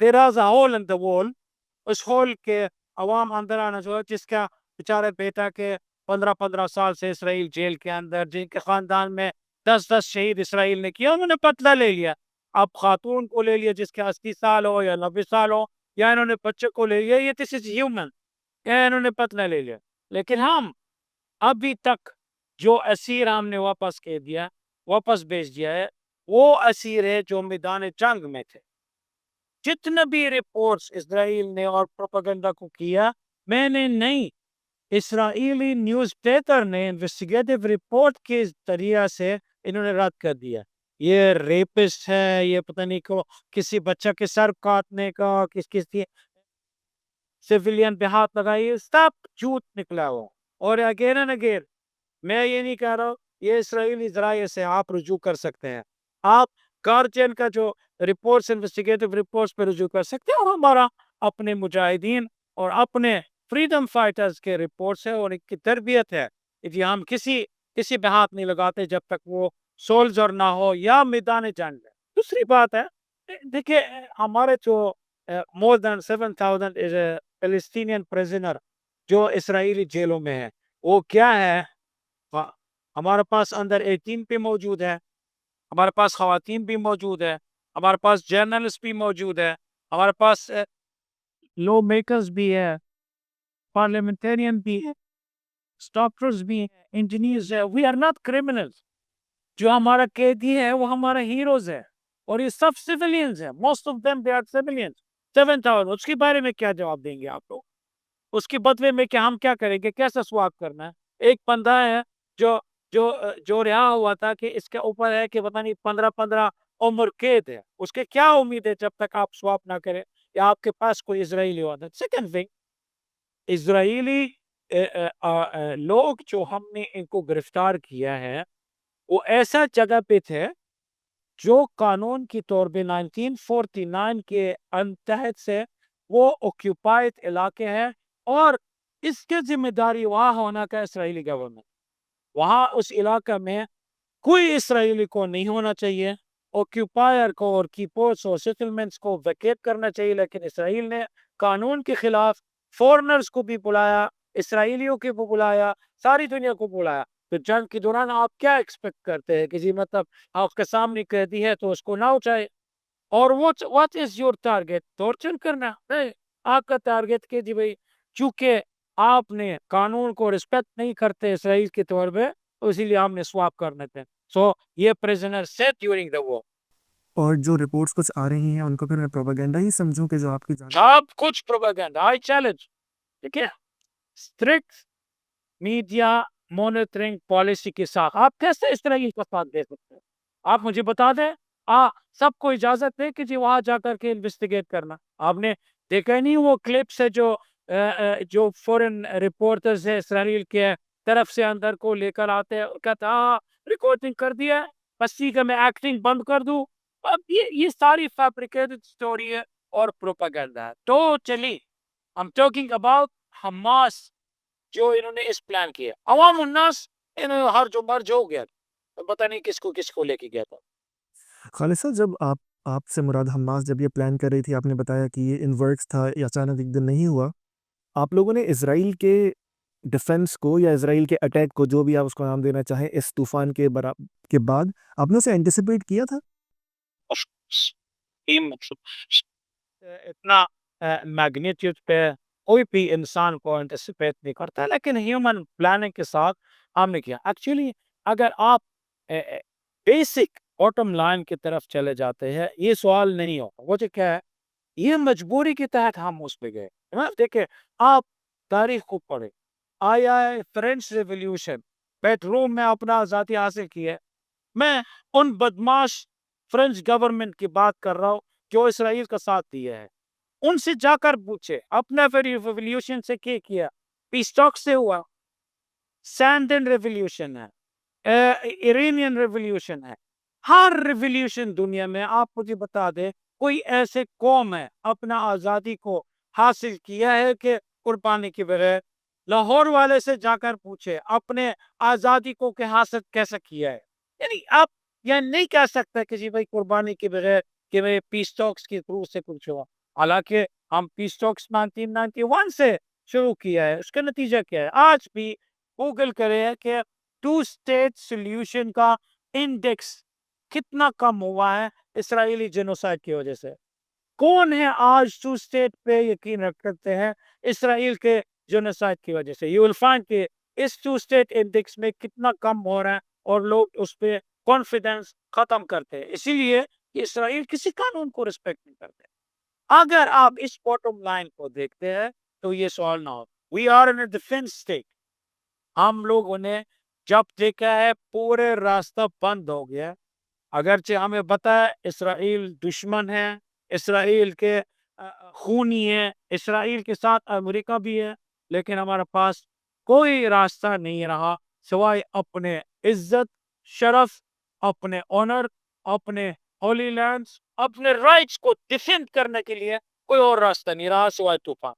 there is a hole in the wall. اس ہول کے عوام اندر آنا جو ہے، جس کا بیچارے بیٹا کے 15 سال سے اسرائیل جیل کے اندر، جن کے خاندان میں 10 شہید اسرائیل نے کیا، انہوں نے بدلہ لے لیا. اب خاتون کو لے لیا جس کے 80 سال ہو یا 90 سال ہو، یا انہوں نے بچے کو لے لیا. یہ دس از ہیومن، یا انہوں نے بدلہ لے لیا. لیکن ہم ابھی تک جو اسیر ہم نے واپس بھیج دیا ہے، وہ اسیر ہے جو میدان جنگ میں تھے. جتنے بھی رپورٹس اسرائیل نے اور پروپیگنڈا کو کیا، میں نے نہیں، اسرائیلی نیوز پیپر نے انویسٹیگیٹو رپورٹ کے ذریعہ سے انہوں نے رد کر دیا. یہ ریپسٹ ہے، یہ پتہ نہیں کو کسی بچہ کے سر کاٹنے کا، کسی سیویلین پہ ہاتھ لگائی، سب جھوٹ نکلا ہو. اور اگین اینڈ اگین میں یہ نہیں کہہ رہا ہوں، یہ اسرائیلی ذرائع سے آپ رجوع کر سکتے ہیں. آپ گارجین کا جو رپورٹس، انویسٹیگیٹو رپورٹس پہ رجوع کر سکتے ہیں، اور ہمارا اپنے مجاہدین اور اپنے فریڈم فائٹرز کے رپورٹس ہے اور ان کی تربیت ہے. کہ ہم کسی پہ ہاتھ نہیں لگاتے جب تک وہ سولجر نہ ہو یا میدان جنگ ہے. دوسری بات ہے، دیکھیں ہمارے جو more than 7,000 فلسطینین پریزنر جو اسرائیلی جیلوں میں ہیں، وہ کیا ہے؟ ہمارے پاس اندر 18 بھی موجود ہے، ہمارے پاس خواتین بھی موجود ہے، ہمارے پاس جرنلسٹ بھی موجود ہے، ہمارے پاس لا میکرز بھی ہے، پارلیمنٹرین بھی ہے، ڈاکٹرز بھی ہیں، انجینئرز ہیں. We are not criminals. جو ہمارا قیدی ہے وہ ہمارا ہیروز ہے، اور یہ سب سیولینز ہیں. Most of them they are civilians. 7,000. اس کے بارے میں کیا جواب دیں گے آپ لوگ؟ اس کے بدلے میں کہ ہم کیا کریں گے، کیسا سواب کرنا ہے؟ ایک بندہ ہے جو جو رہا ہوا تھا، کہ اس کے اوپر ہے کہ پتہ نہیں 15 عمر قید ہے. اس کے کیا امید ہے جب تک آپ سواب نہ کریں یا آپ کے پاس کوئی اسرائیلی ہوتا ہے؟ سیکنڈ تھنگ، اسرائیلی لوگ جو ہم نے ان کو گرفتار کیا ہے، وہ ایسا جگہ پہ تھے جو قانون کی طور پہ 1949 کے تحت سے وہ اوکیوپائڈ علاقے ہیں، اور اس کے ذمہ داری وہاں ہونا کا اسرائیلی گورنمنٹ. وہاں اس علاقہ میں کوئی اسرائیلی کو نہیں ہونا چاہیے. اوکیوپائر کو اور کیپرز اور سیٹلمنٹس کو ویکیٹ کرنا چاہیے. لیکن اسرائیل نے قانون کے خلاف فورنرز کو بھی بلایا، اسرائیلیوں کو بھی بلایا، ساری دنیا کو بلایا. تو جنگ کے دوران آپ کیا ایکسپیکٹ کرتے ہیں کہ جی مطلب آپ کے سامنے قیدی ہے تو اس کو نہ اچائے؟ اور what is your target؟ Torture کرنا نہیں. آپ کا ٹارگیٹ کہ جی بھائی چونکہ آپ نے قانون کو رسپیکٹ نہیں کرتے اسرائیل کے طور پہ، اسی لیے ہم نے سواپ کرنے تھے. سو یہ پریزنر سیٹ ڈیورنگ دا وار. اور جو رپورٹس کچھ آ رہی ہیں ان کو پھر میں پروپیگنڈا ہی سمجھوں کہ جو آپ کی جانب سب کچھ پروپیگنڈا. آئی چیلنج. ٹھیک ہے، اسٹرکٹ میڈیا مانیٹرنگ پالیسی کے ساتھ آپ کیسے اسرائیل کا ساتھ دے سکتے ہیں؟ آپ مجھے بتا دیں. سب کو اجازت ہے کہ جی وہاں جا کر کے انویسٹیگیٹ کرنا. آپ نے دیکھا ہی نہیں وہ کلپس ہے جو فورن رپورٹرز ہے اسرائیل کے طرف سے اندر کو لے کر آتے ہیں، کہتا ریکارڈنگ کر دیا، بس ٹھیک ہے میں ایکٹنگ بند کر دوں. اب یہ ساری فیبریکیٹڈ سٹوری ہے اور پروپیگنڈا ہے. Totally I'm talking about Hamas جو انہوں نے اس پلان کیا. عوام الناس انہوں ہر جو مرج ہو گیا، پتہ نہیں کس کو لے کے گیا تھا. خالد صاحب، جب آپ سے مراد حماس جب یہ پلان کر رہی تھی، آپ نے بتایا کہ یہ ان ورکس تھا، یہ اچانک ایک دن نہیں ہوا. آپ لوگوں نے اسرائیل کے ڈیفنس کو یا اسرائیل کے اٹیک کو، جو بھی آپ اس کو نام دینا چاہیں، اس طوفان کے بعد آپ نے اسے اینٹیسپیٹ کیا تھا؟ اتنا میگنیٹیوڈ پہ کوئی بھی انسان کو اینٹیسپیٹ نہیں کرتا، لیکن ہیومن پلاننگ کے ساتھ ہم نے کیا. ایکچولی اگر آپ بیسک باٹم لائن کی طرف چلے جاتے ہیں، یہ سوال نہیں ہوتا. وہ جو کیا ہے، یہ مجبوری کے تحت ہم اس پہ گئے. دیکھیں آپ تاریخ کو پڑھیں. آیا فرینچ ریولیوشن، بیڈ روم میں اپنا آزادی حاصل کی ہے. میں ان بدماش فرینچ گورنمنٹ کی بات کر رہا ہوں جو اسرائیل کا ساتھ دیا ہے. ان سے جا کر پوچھے اپنا ریولیوشن سے کیا پیس ٹاک سے ہوا، سینڈن ریولیوشن ہے، ایرانین ریولیوشن ہے. ہر ریولیوشن دنیا میں آپ مجھے بتا دیں کوئی ایسے قوم ہے اپنا آزادی کو حاصل کیا ہے کہ قربانی کے بغیر؟ لاہور والے سے جا کر پوچھے اپنے آزادی کو حاصل کیسے کیا ہے. یعنی آپ یہ نہیں کہہ سکتے کہ جی بھائی قربانی کے بغیر کہ میں پیس ٹاکس کے تھرو سے کچھ ہوا، حالانکہ ہم پیس ٹاکس 1991 سے شروع کیا ہے. اس کا نتیجہ کیا ہے؟ آج بھی گوگل کرے کہ 2 اسٹیٹ سولوشن کا انڈیکس کتنا کم ہوا ہے اسرائیلی جنوسائیڈ کی وجہ سے. کون ہے آج 2 اسٹیٹ پہ یقین رکھتے ہیں اسرائیل کے جنوسائیڈ کی وجہ سے؟ یو ول فائنڈ کہ اس 2 اسٹیٹ انڈیکس میں کتنا کم ہو رہا ہے اور لوگ اس پہ کانفیڈنس ختم کرتے ہیں، اسی لیے کہ اسرائیل کسی قانون کو رسپیکٹ نہیں کرتے. اگر آپ اس باٹم لائن کو دیکھتے ہیں تو یہ سوال نہ ہو. We are in defence state. ہم لوگوں نے جب دیکھا ہے پورے راستہ بند ہو گیا، اگرچہ ہمیں پتا ہے اسرائیل دشمن ہے، اسرائیل کے خونی ہے، اسرائیل کے ساتھ امریکہ بھی ہے، لیکن ہمارے پاس کوئی راستہ نہیں رہا سوائے اپنے عزت، شرف، اپنے آنر، اپنے ہولی لینڈز، اپنے رائٹس کو ڈیفینڈ کرنے کے لیے کوئی اور راستہ نہیں رہا سوائے طوفان.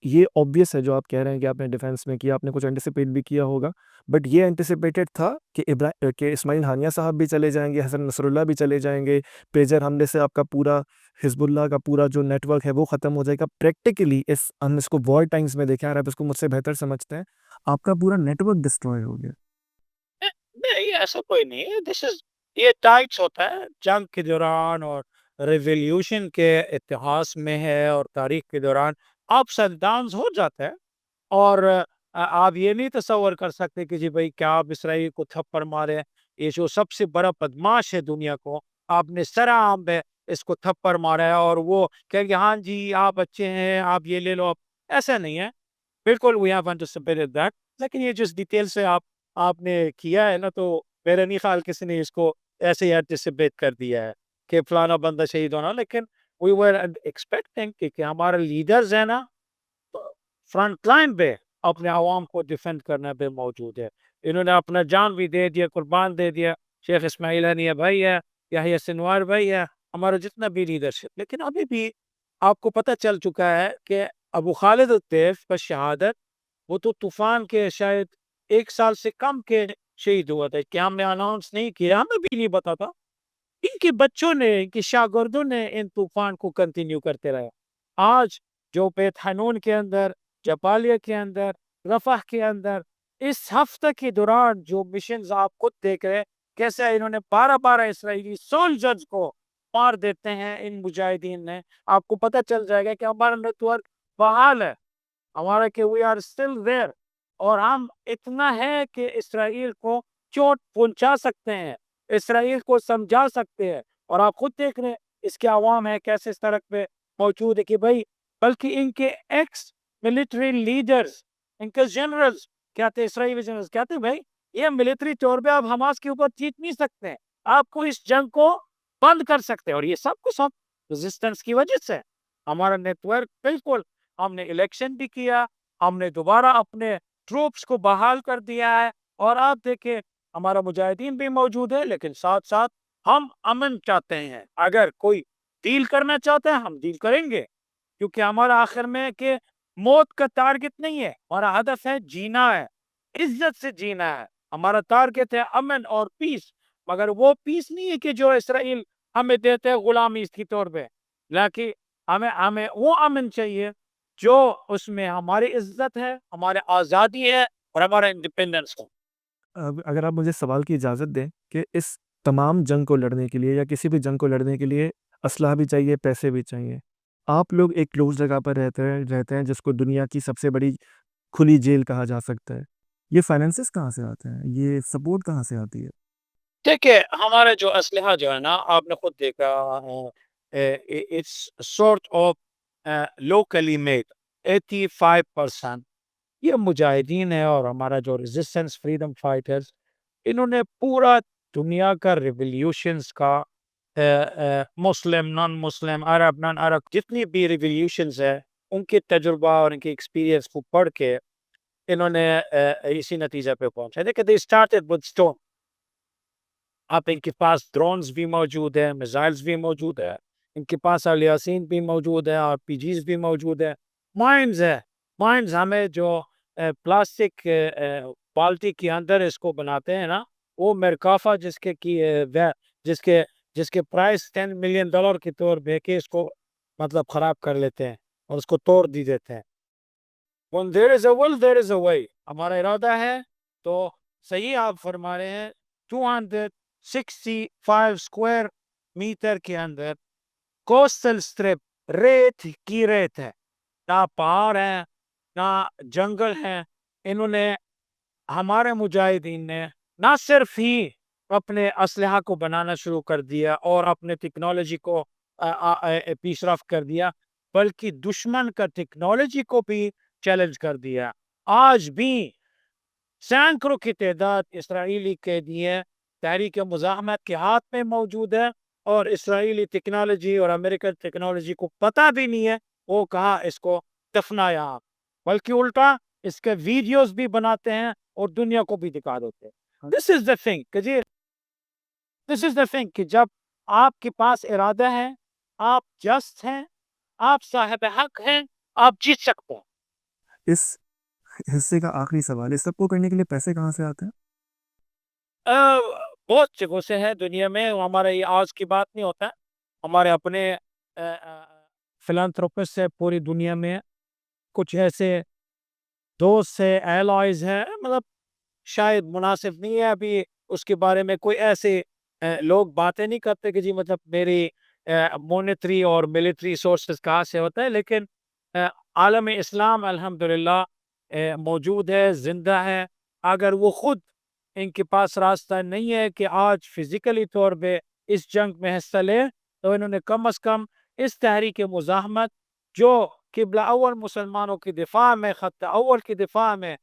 یہ obvious ہے جو آپ کہہ رہے ہیں کہ آپ نے ڈیفینس میں کیا، آپ نے کچھ انٹیسپیٹ بھی کیا ہوگا، بٹ یہ انٹیسپیٹڈ تھا کہ اسماعیل ہانیہ صاحب بھی چلے جائیں گے، حسن نصر اللہ بھی چلے جائیں گے، پیجر حملے سے آپ کا پورا حزب اللہ کا پورا جو نیٹ ورک ہے وہ ختم ہو جائے گا. پریکٹیکلی ہم اس کو وار ٹائمز میں دیکھیں، آپ اس کو مجھ سے بہتر سمجھتے ہیں، آپ کا پورا نیٹ ورک ڈسٹروائے ہو گیا. نہیں، ایسا کوئی نہیں ہے. یہ ٹائٹس ہوتا ہے جنگ کے دوران اور ریولیوشن کے اتہاس میں ہے اور تاریخ کے دوران اپس اینڈ ڈاؤنز ہو جاتے ہیں. اور آپ یہ نہیں تصور کر سکتے کہ جی بھائی کیا آپ اسرائیل کو تھپڑ مارے، یہ جو سب سے بڑا بدماش ہے دنیا کو، آپ نے سرعام پہ اس کو تھپڑ مارا ہے اور وہ کہ ہاں جی آپ اچھے ہیں، آپ یہ لے لو. ایسا نہیں ہے بالکل. We have anticipated that. لیکن یہ جس ڈیٹیل سے آپ نے کیا ہے نا، تو میرا نہیں خیال کسی نے اس کو ایسے ہی انٹیسپیٹ کر دیا ہے کہ فلانا بندہ شہید ہونا. لیکن وی ور ایکسپیکٹنگ کہ ہمارے لیڈرز ہیں نا فرنٹ لائن پہ اپنے عوام کو ڈیفینڈ کرنے پہ موجود ہے. انہوں نے اپنا جان بھی دے دیا، قربان دے دیا. شیخ اسماعیل ہنیہ بھائی ہے، یحییٰ سنوار بھائی ہے، ہمارا جتنا بھی لیڈرشپ. لیکن ابھی بھی آپ کو پتہ چل چکا ہے کہ ابو خالد الطیف کا شہادت وہ تو طوفان کے شاید 1 سال سے کم کے شہید ہوا تھا، کہ ہم نے اناؤنس نہیں کیا، ہمیں بھی نہیں پتا تھا. ان کے بچوں نے، ان کے شاگردوں نے ان طوفان کو کنٹینیو کرتے رہے. آج جو بیت حنون کے اندر، جبالیہ کے اندر، رفح کے اندر اس ہفتے کے دوران جو مشنز آپ خود دیکھ رہے کیسے انہوں نے 12 اسرائیلی سولجرز کو مار دیتے ہیں ان مجاہدین نے، آپ کو پتہ چل جائے گا کہ ہمارا نیٹ ورک بحال ہے، ہمارا کہ وی آر اسٹل دیر، اور ہم اتنا ہے کہ اسرائیل کو چوٹ پہنچا سکتے ہیں، اسرائیل کو سمجھا سکتے ہیں. اور آپ خود دیکھ رہے ہیں اس کے عوام ہے کیسے سڑک پہ موجود ہے کہ بھائی، بلکہ ان کے ایکس ملٹری لیڈرز، ان کے جنرلز کہتے ہیں، اسرائیلی جنرلز کہتے ہیں بھائی یہ ملٹری طور پہ آپ حماس کے اوپر جیت نہیں سکتے ہیں، آپ کو اس جنگ کو بند کر سکتے ہیں. اور یہ سب کچھ ریزسٹنس کی وجہ سے. ہمارا نیٹ ورک بالکل، ہم نے الیکشن بھی کیا، ہم نے دوبارہ اپنے ٹروپس کو بحال کر دیا ہے، اور آپ دیکھیں ہمارا مجاہدین بھی موجود ہے، لیکن ساتھ ساتھ ہم امن چاہتے ہیں. اگر کوئی ڈیل کرنا چاہتے ہیں ہم ڈیل کریں گے، کیونکہ ہمارا آخر میں کہ موت کا ٹارگٹ نہیں ہے، ہمارا ہدف ہے جینا ہے، عزت سے جینا ہے. ہمارا ٹارگٹ ہے امن اور پیس، مگر وہ پیس نہیں ہے کہ جو اسرائیل ہمیں دیتے ہیں غلامی کی طور پہ، لیکن ہمیں وہ امن چاہیے جو اس میں ہماری عزت ہے، ہمارے آزادی ہے اور ہمارا انڈیپینڈنس ہو. اگر آپ مجھے سوال کی اجازت دیں کہ اس تمام جنگ کو لڑنے کے لیے یا کسی بھی جنگ کو لڑنے کے لیے اسلحہ بھی چاہیے، پیسے بھی چاہیے. آپ لوگ ایک کلوز جگہ پر رہتے ہیں جس کو دنیا کی سب سے بڑی کھلی جیل کہا جا سکتا ہے. یہ فائنینسز کہاں سے آتے ہیں؟ یہ سپورٹ کہاں سے آتی ہے؟ دیکھیں ہمارے جو اسلحہ جو ہے نا، آپ نے خود دیکھا، it's sort of locally made 85%. یہ مجاہدین ہے اور ہمارا جو ریزسٹنس فریڈم فائٹرز، انہوں نے پورا دنیا کا ریولیوشنز کا، مسلم نان مسلم، عرب نان عرب، جتنی بھی ریولیوشنز ہے ان کے تجربہ اور ان کے ایکسپیرینس کو پڑھ کے انہوں نے اسی نتیجہ پہ پہنچا. دیکھیں they started with stone. آپ ان کے پاس ڈرونز بھی موجود ہیں، میزائلز بھی موجود ہے، ان کے پاس الیاسین بھی موجود ہے، آر پی جیز بھی موجود ہے، مائنز ہے. مائنز ہمیں جو پلاسٹک بالٹی کے اندر اس کو بناتے ہیں نا، وہ مرکافہ جس کے جس کے پرائس $10 ملین کے طور پہ کہ اس کو مطلب خراب کر لیتے ہیں اور اس کو توڑ دی دیتے ہیں. When there is a will, there is a way. ہمارا ارادہ ہے تو صحیح آپ فرما رہے ہیں. 265 اسکوائر میٹر کے اندر کوسٹل اسٹرپ ریت کی ریت ہے, نہ پہاڑ ہے نہ جنگل ہے. انہوں نے ہمارے مجاہدین نے نہ صرف ہی اپنے اسلحہ کو بنانا شروع کر دیا اور اپنے ٹیکنالوجی کو پیش رفت کر دیا, بلکہ دشمن کا ٹیکنالوجی کو بھی چیلنج کر دیا. آج بھی سینکڑوں کی تعداد اسرائیلی قیدی ہے تحریک مزاحمت کے ہاتھ میں موجود ہے, اور اسرائیلی ٹیکنالوجی اور امریکن ٹیکنالوجی کو پتہ بھی نہیں ہے وہ کہاں اس کو دفنایا, بلکہ الٹا اس کے ویڈیوز بھی بناتے ہیں اور دنیا کو بھی دکھا دیتے ہیں. دس از دا تھنگ کہ جی دس از دا تھنگ کہ جب آپ کے پاس ارادہ ہے, آپ جسٹ ہیں, آپ صاحب حق ہیں, آپ جیت سکتے ہیں. اس حصے کا آخری سوال, اس سب کو کرنے کے لیے پیسے کہاں سے آتے ہیں؟ بہت جگہوں سے ہے دنیا میں. ہمارے یہ آج کی بات نہیں ہوتا, ہمارے اپنے فلانتھروپسٹ سے پوری دنیا میں کچھ ایسے دوست سے ایلائز ہیں. مطلب شاید مناسب نہیں ہے ابھی اس کے بارے میں کوئی ایسے لوگ باتیں نہیں کرتے کہ جی مطلب میری مونیٹری اور ملٹری سورسز کہاں سے ہوتا ہے, لیکن عالم اسلام الحمدللہ موجود ہے, زندہ ہے. اگر وہ خود ان کے پاس راستہ نہیں ہے کہ آج فزیکلی طور پہ اس جنگ میں حصہ لے, تو انہوں نے کم از کم اس تحریک مزاحمت جو قبلہ اول مسلمانوں کی دفاع میں, خط اول کی دفاع میں,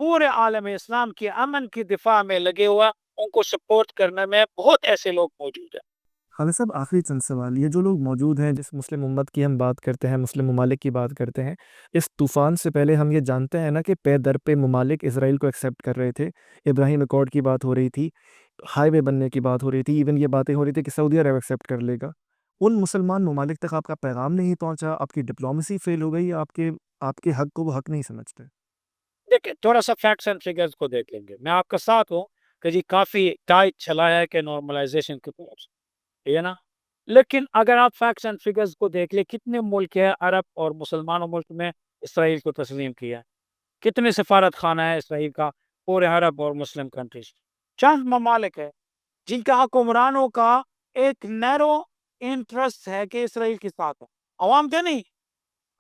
پورے عالم اسلام کی امن کی دفاع میں لگے ہوا, ان کو سپورٹ کرنے میں بہت ایسے لوگ موجود ہیں. خالد صاحب, آخری چند سوال. یہ جو لوگ موجود ہیں, جس مسلم امت کی ہم بات کرتے ہیں, مسلم ممالک کی بات کرتے ہیں, اس طوفان سے پہلے ہم یہ جانتے ہیں نا کہ پے در پہ ممالک اسرائیل کو ایکسیپٹ کر رہے تھے. ابراہیم ایکارڈ کی بات ہو رہی تھی, ہائی وے بننے کی بات ہو رہی تھی, ایون یہ باتیں ہو رہی تھی کہ سعودی عرب ایکسیپٹ کر لے گا. ان مسلمان ممالک تک آپ کا پیغام نہیں پہنچا, آپ کی ڈپلومیسی فیل ہو گئی, آپ کے حق کو وہ حق نہیں سمجھتے؟ دیکھیں تھوڑا سا فیکٹس اینڈ فگرز کو دیکھ لیں گے. میں آپ کا ساتھ ہوں کہ جی کافی ٹائٹ چلا ہے کہ نارملائزیشن کی طرف سے, ہے نا, لیکن اگر آپ فیکٹس اینڈ فگرز کو دیکھ لیں, کتنے ملک ہے عرب اور مسلمانوں ملک میں اسرائیل کو تسلیم کیا ہے, کتنے سفارت خانہ ہے اسرائیل کا پورے عرب اور مسلم کنٹریز. چند ممالک ہے جن کا حکمرانوں کا ایک نیرو انٹرسٹ ہے کہ اسرائیل کے ساتھ ہے, عوام کا نہیں.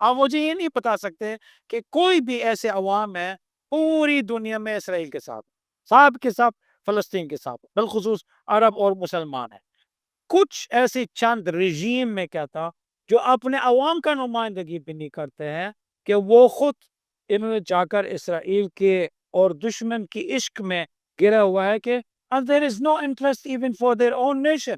آپ مجھے یہ نہیں بتا سکتے کہ کوئی بھی ایسے عوام ہے پوری دنیا میں اسرائیل کے ساتھ, سب کے ساتھ فلسطین کے ساتھ, بالخصوص عرب اور مسلمان ہیں. کچھ ایسے چند رژیم میں کیا تھا جو اپنے عوام کا نمائندگی بھی نہیں کرتے ہیں, کہ وہ خود انہوں نے جا کر اسرائیل کے اور دشمن کی عشق میں گرا ہوا ہے کہ and there is no interest even for their own nation.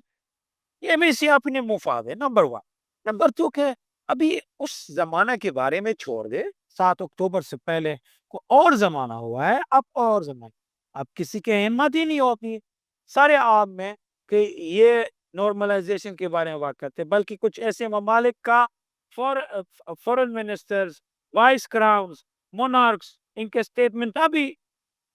یہ بھی سی اپنے مفاد ہے, نمبر 1. نمبر 2 کہ ابھی اس زمانہ کے بارے میں چھوڑ دے, 7 اکتوبر سے پہلے کوئی اور زمانہ ہوا ہے, اب اور زمانہ, اب کسی کے ہمت ہی نہیں ہوتی سارے عام میں کہ یہ نارملائزیشن کے بارے میں بات کرتے, بلکہ کچھ ایسے ممالک کا فورن منسٹرز, وائس کراؤنز, مونارکس, ان کے سٹیٹمنٹ ابھی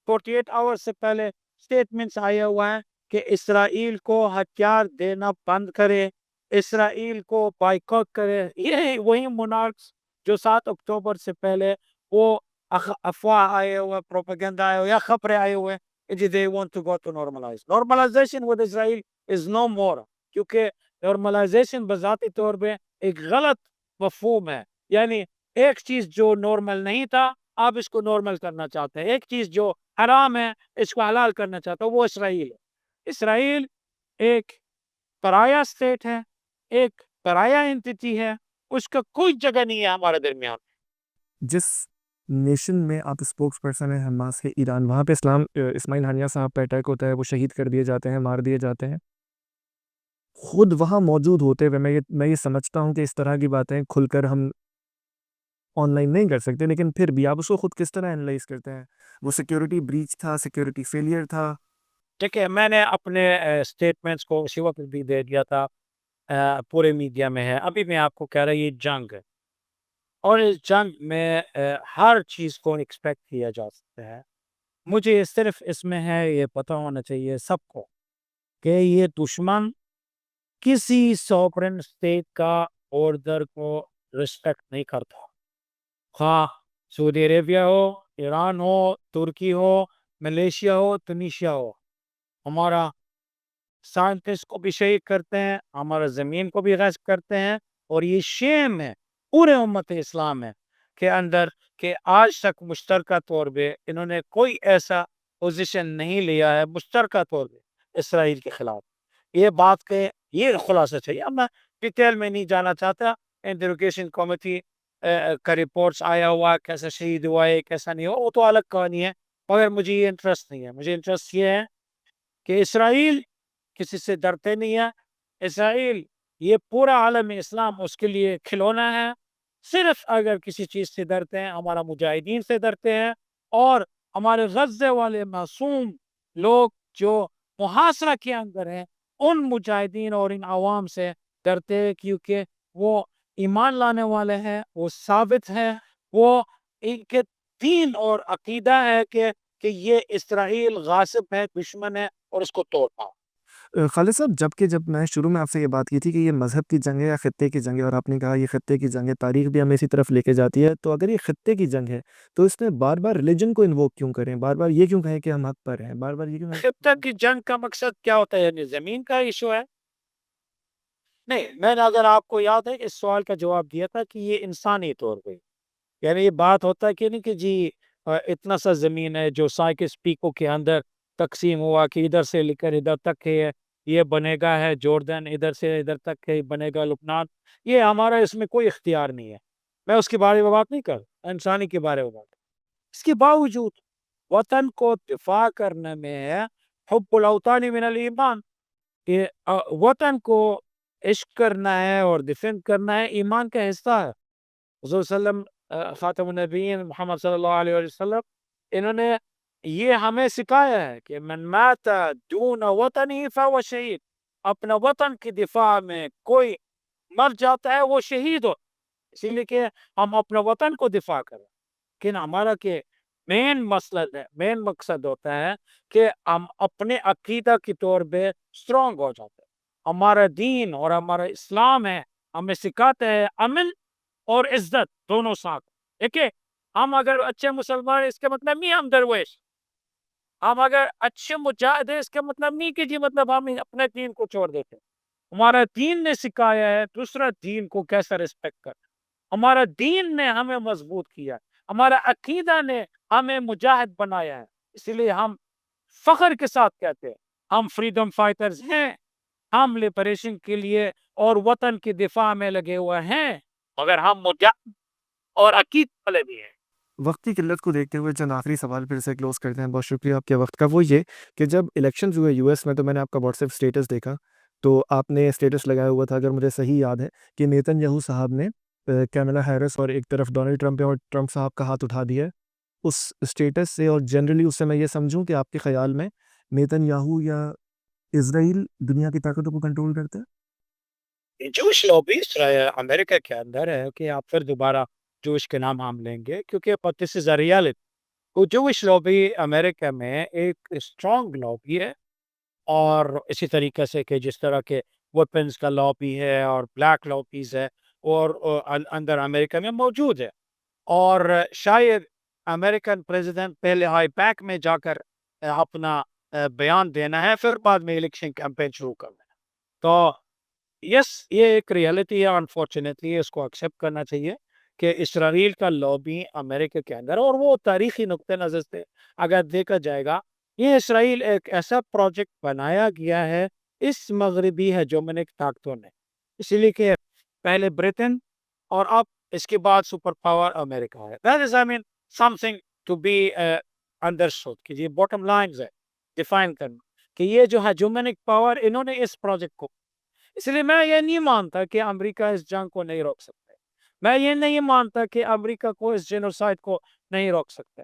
48 آورز سے پہلے سٹیٹمنٹس آئے ہوا ہے کہ اسرائیل کو ہتھیار دینا بند کرے, اسرائیل کو بائیکاٹ کرے. یہ وہی مونارکس جو 7 اکتوبر سے پہلے وہ افواہ آئے ہوئے, پروپیگنڈا آئے ہوئے یا خبریں آئے ہوئے کہ they want to go to normalize. Normalization with Israel is no more, کیونکہ نارملائزیشن بذاتی طور پہ ایک غلط مفہوم ہے. یعنی ایک چیز جو نارمل نہیں تھا آپ اس کو نارمل کرنا چاہتے ہیں, ایک چیز جو حرام ہے اس کو حلال کرنا چاہتے ہیں, وہ اسرائیل ہے. اسرائیل ایک پرایا اسٹیٹ ہے, ایک پرایا انٹیٹی ہے, اس کا کوئی جگہ نہیں ہے ہمارے درمیان. جس نیشن میں آپ اسپوکس پرسن ہیں حماس کے, ایران, وہاں پہ اسماعیل ہانیہ صاحب پہ اٹیک ہوتا ہے, وہ شہید کر دیے جاتے ہیں, مار دیے جاتے ہیں. خود وہاں موجود ہوتے ہوئے میں یہ سمجھتا ہوں کہ اس طرح کی باتیں کھل کر ہم آن لائن نہیں کر سکتے, لیکن پھر بھی آپ اس کو خود کس طرح انالائز کرتے ہیں؟ وہ سیکیورٹی بریچ تھا, سیکیورٹی فیلئر تھا؟ دیکھیں میں نے اپنے سٹیٹمنٹس کو اسی وقت بھی دے دیا تھا, پورے میڈیا میں ہے. ابھی میں آپ کو کہہ رہا ہوں یہ جنگ ہے, اور اس جنگ میں ہر چیز کو ایکسپیکٹ کیا جا سکتا ہے. مجھے صرف اس میں ہے یہ پتہ ہونا چاہیے سب کو کہ یہ دشمن کسی سوورن اسٹیٹ کا آرڈر کو رسپیکٹ نہیں کرتا، خواہ سعودی عربیہ ہو، ایران ہو، ترکی ہو، ملیشیا ہو، تنیشیا ہو. ہمارا سائنٹسٹ کو بھی شہید کرتے ہیں، ہمارا زمین کو بھی غصب کرتے ہیں. اور یہ شیم ہے پورے امت اسلام ہے کے اندر کہ آج تک مشترکہ طور پہ انہوں نے کوئی ایسا پوزیشن نہیں لیا ہے مشترکہ طور پہ اسرائیل کے خلاف. یہ بات کے یہ خلاصہ چاہیے. اب میں ڈیٹیل میں نہیں جانا چاہتا. انٹروگیشن کمیٹی کا رپورٹس آیا ہوا کیسا شہید ہوا ہے کیسا نہیں ہوا وہ تو الگ کہانی ہے، مگر مجھے یہ انٹرسٹ نہیں ہے. مجھے انٹرسٹ یہ ہے کہ اسرائیل کسی سے ڈرتے نہیں ہے. اسرائیل یہ پورا عالم اسلام اس کے لیے کھلونا ہے. صرف اگر کسی چیز سے ڈرتے ہیں ہمارا مجاہدین سے ڈرتے ہیں، اور ہمارے غزے والے معصوم لوگ جو محاصرہ کے اندر ہیں ان مجاہدین اور ان عوام سے ڈرتے ہیں، کیونکہ وہ ایمان لانے والے ہیں، وہ ثابت ہیں، وہ ان کے دین اور عقیدہ ہے کہ یہ اسرائیل غاصب ہے، دشمن ہے اور اس کو توڑنا. خالد صاحب، جب میں شروع میں آپ سے یہ بات کی تھی کہ یہ مذہب کی جنگ ہے یا خطے کی جنگ ہے، اور آپ نے کہا یہ خطے کی جنگ ہے، تاریخ بھی ہمیں اسی طرف لے کے جاتی ہے، تو اگر یہ خطے کی جنگ ہے تو اس میں بار بار ریلیجن کو انووک کیوں کریں؟ بار بار یہ کیوں کہیں کہ ہم حق پر ہیں؟ بار بار یہ کیوں کہیں؟ خطہ کی جنگ کا مقصد کیا ہوتا ہے؟ یعنی زمین کا ایشو ہے؟ نہیں، میں نے اگر آپ کو یاد ہے اس سوال کا جواب دیا تھا کہ یہ انسانی طور پہ، یعنی یہ بات ہوتا ہے کہ نہیں کہ جی اتنا سا زمین ہے جو سائکس پیکو کے اندر تقسیم ہوا کہ ادھر سے لے کر ادھر تک ہے، یہ بنے گا ہے جوردن، ادھر سے ادھر تک ہے بنے گا لبنان. یہ ہمارا اس میں کوئی اختیار نہیں ہے. میں اس کے بارے میں بات نہیں کر، انسانی کے بارے میں بات. اس کے باوجود وطن کو دفاع کرنے میں ہے حب الاوطان من الایمان، کہ وطن کو عشق کرنا ہے اور ڈیفینڈ کرنا ہے ایمان کا حصہ ہے. حضور صلی اللہ علیہ وسلم خاتم النبیین محمد صلی اللہ علیہ وسلم انہوں نے یہ ہمیں سکھایا ہے کہ من مات دون وطنی فهو شہید. اپنا وطن کی دفاع میں کوئی مر جاتا ہے وہ شہید ہو. اسی لیے کہ ہم اپنا وطن کو دفاع کریں، لیکن ہمارا کہ مین مسئلہ ہے، مین مقصد ہوتا ہے کہ ہم اپنے عقیدہ کی طور پہ اسٹرانگ ہو جاتے ہیں. ہمارا دین اور ہمارا اسلام ہے ہمیں سکھاتا ہے امن اور عزت دونوں ساتھ. دیکھیں ہم اگر اچھے مسلمان ہیں اس کا مطلب نہیں ہم درویش، ہم اگر اچھے مجاہد ہیں اس کا مطلب نہیں کہ جی مطلب ہم اپنے دین کو چھوڑ دیتے. ہمارا دین نے سکھایا ہے دوسرا دین کو کیسا رسپیکٹ کر. ہمارا دین نے ہمیں مضبوط کیا، ہمارا عقیدہ نے ہمیں مجاہد بنایا ہے. اسی لیے ہم فخر کے ساتھ کہتے ہیں ہم فریڈم فائٹرز ہیں، ہم لبریشن کے لیے اور وطن کی دفاع میں لگے ہوئے ہیں، مگر ہم مجاہد اور عقید والے بھی ہیں. وقت کی قلت کو دیکھتے ہوئے چند آخری سوال پھر سے کلوز کرتے ہیں. بہت شکریہ آپ کے وقت کا. وہ یہ کہ جب الیکشنز ہوئے یو ایس میں تو میں نے آپ کا واٹس ایپ اسٹیٹس دیکھا، تو آپ نے اسٹیٹس لگایا ہوا تھا اگر مجھے صحیح یاد ہے کہ نیتن یاہو صاحب نے کیملا ہیرس اور ایک طرف ڈونلڈ ٹرمپ اور ٹرمپ صاحب کا ہاتھ اٹھا دیا ہے. اس اسٹیٹس سے اور جنرلی اس سے میں یہ سمجھوں کہ آپ کے خیال میں نیتن یاہو یا اسرائیل دنیا کی طاقتوں کو کنٹرول کرتے ہیں؟ جوش لوبی امریکہ کے اندر ہے کہ آپ پھر دوبارہ جوش کے نام ہم لیں گے کیونکہ دس از اے ریالٹی. وہ جوش لوبی امریکہ میں ایک اسٹرانگ لوبی ہے، اور اسی طریقے سے کہ جس طرح کے ویپنز کا لابی ہے اور بلیک لابیز ہے اور اندر امریکہ میں موجود ہے. اور شاید امریکن پریزیڈنٹ پہلے ہائی پیک میں جا کر اپنا بیان دینا ہے، پھر بعد میں الیکشن کیمپین شروع کرنا ہے. تو یس یہ ایک ریئلٹی ہے، انفارچونیٹلی اس کو ایکسیپٹ کرنا چاہیے کہ اسرائیل کا لابی امریکہ کے اندر، اور وہ تاریخی نقطہ نظر سے اگر دیکھا جائے گا یہ اسرائیل ایک ایسا پروجیکٹ بنایا گیا ہے اس مغربی ہیجومنک طاقتوں نے. اسی لیے کہ پہلے برٹن اور اب اس کے بعد سپر پاور امریکہ ہے. That is, I mean, something to be understood کہ یہ باٹم لائنز ہے ڈیفائن کرنا کہ یہ جو ہیجومنک پاور انہوں نے اس پروجیکٹ کو. اس لیے میں یہ نہیں مانتا کہ امریکہ اس جنگ کو نہیں روک سکتے. میں یہ نہیں مانتا کہ امریکہ کو اس جینوسائیڈ کو نہیں روک سکتے.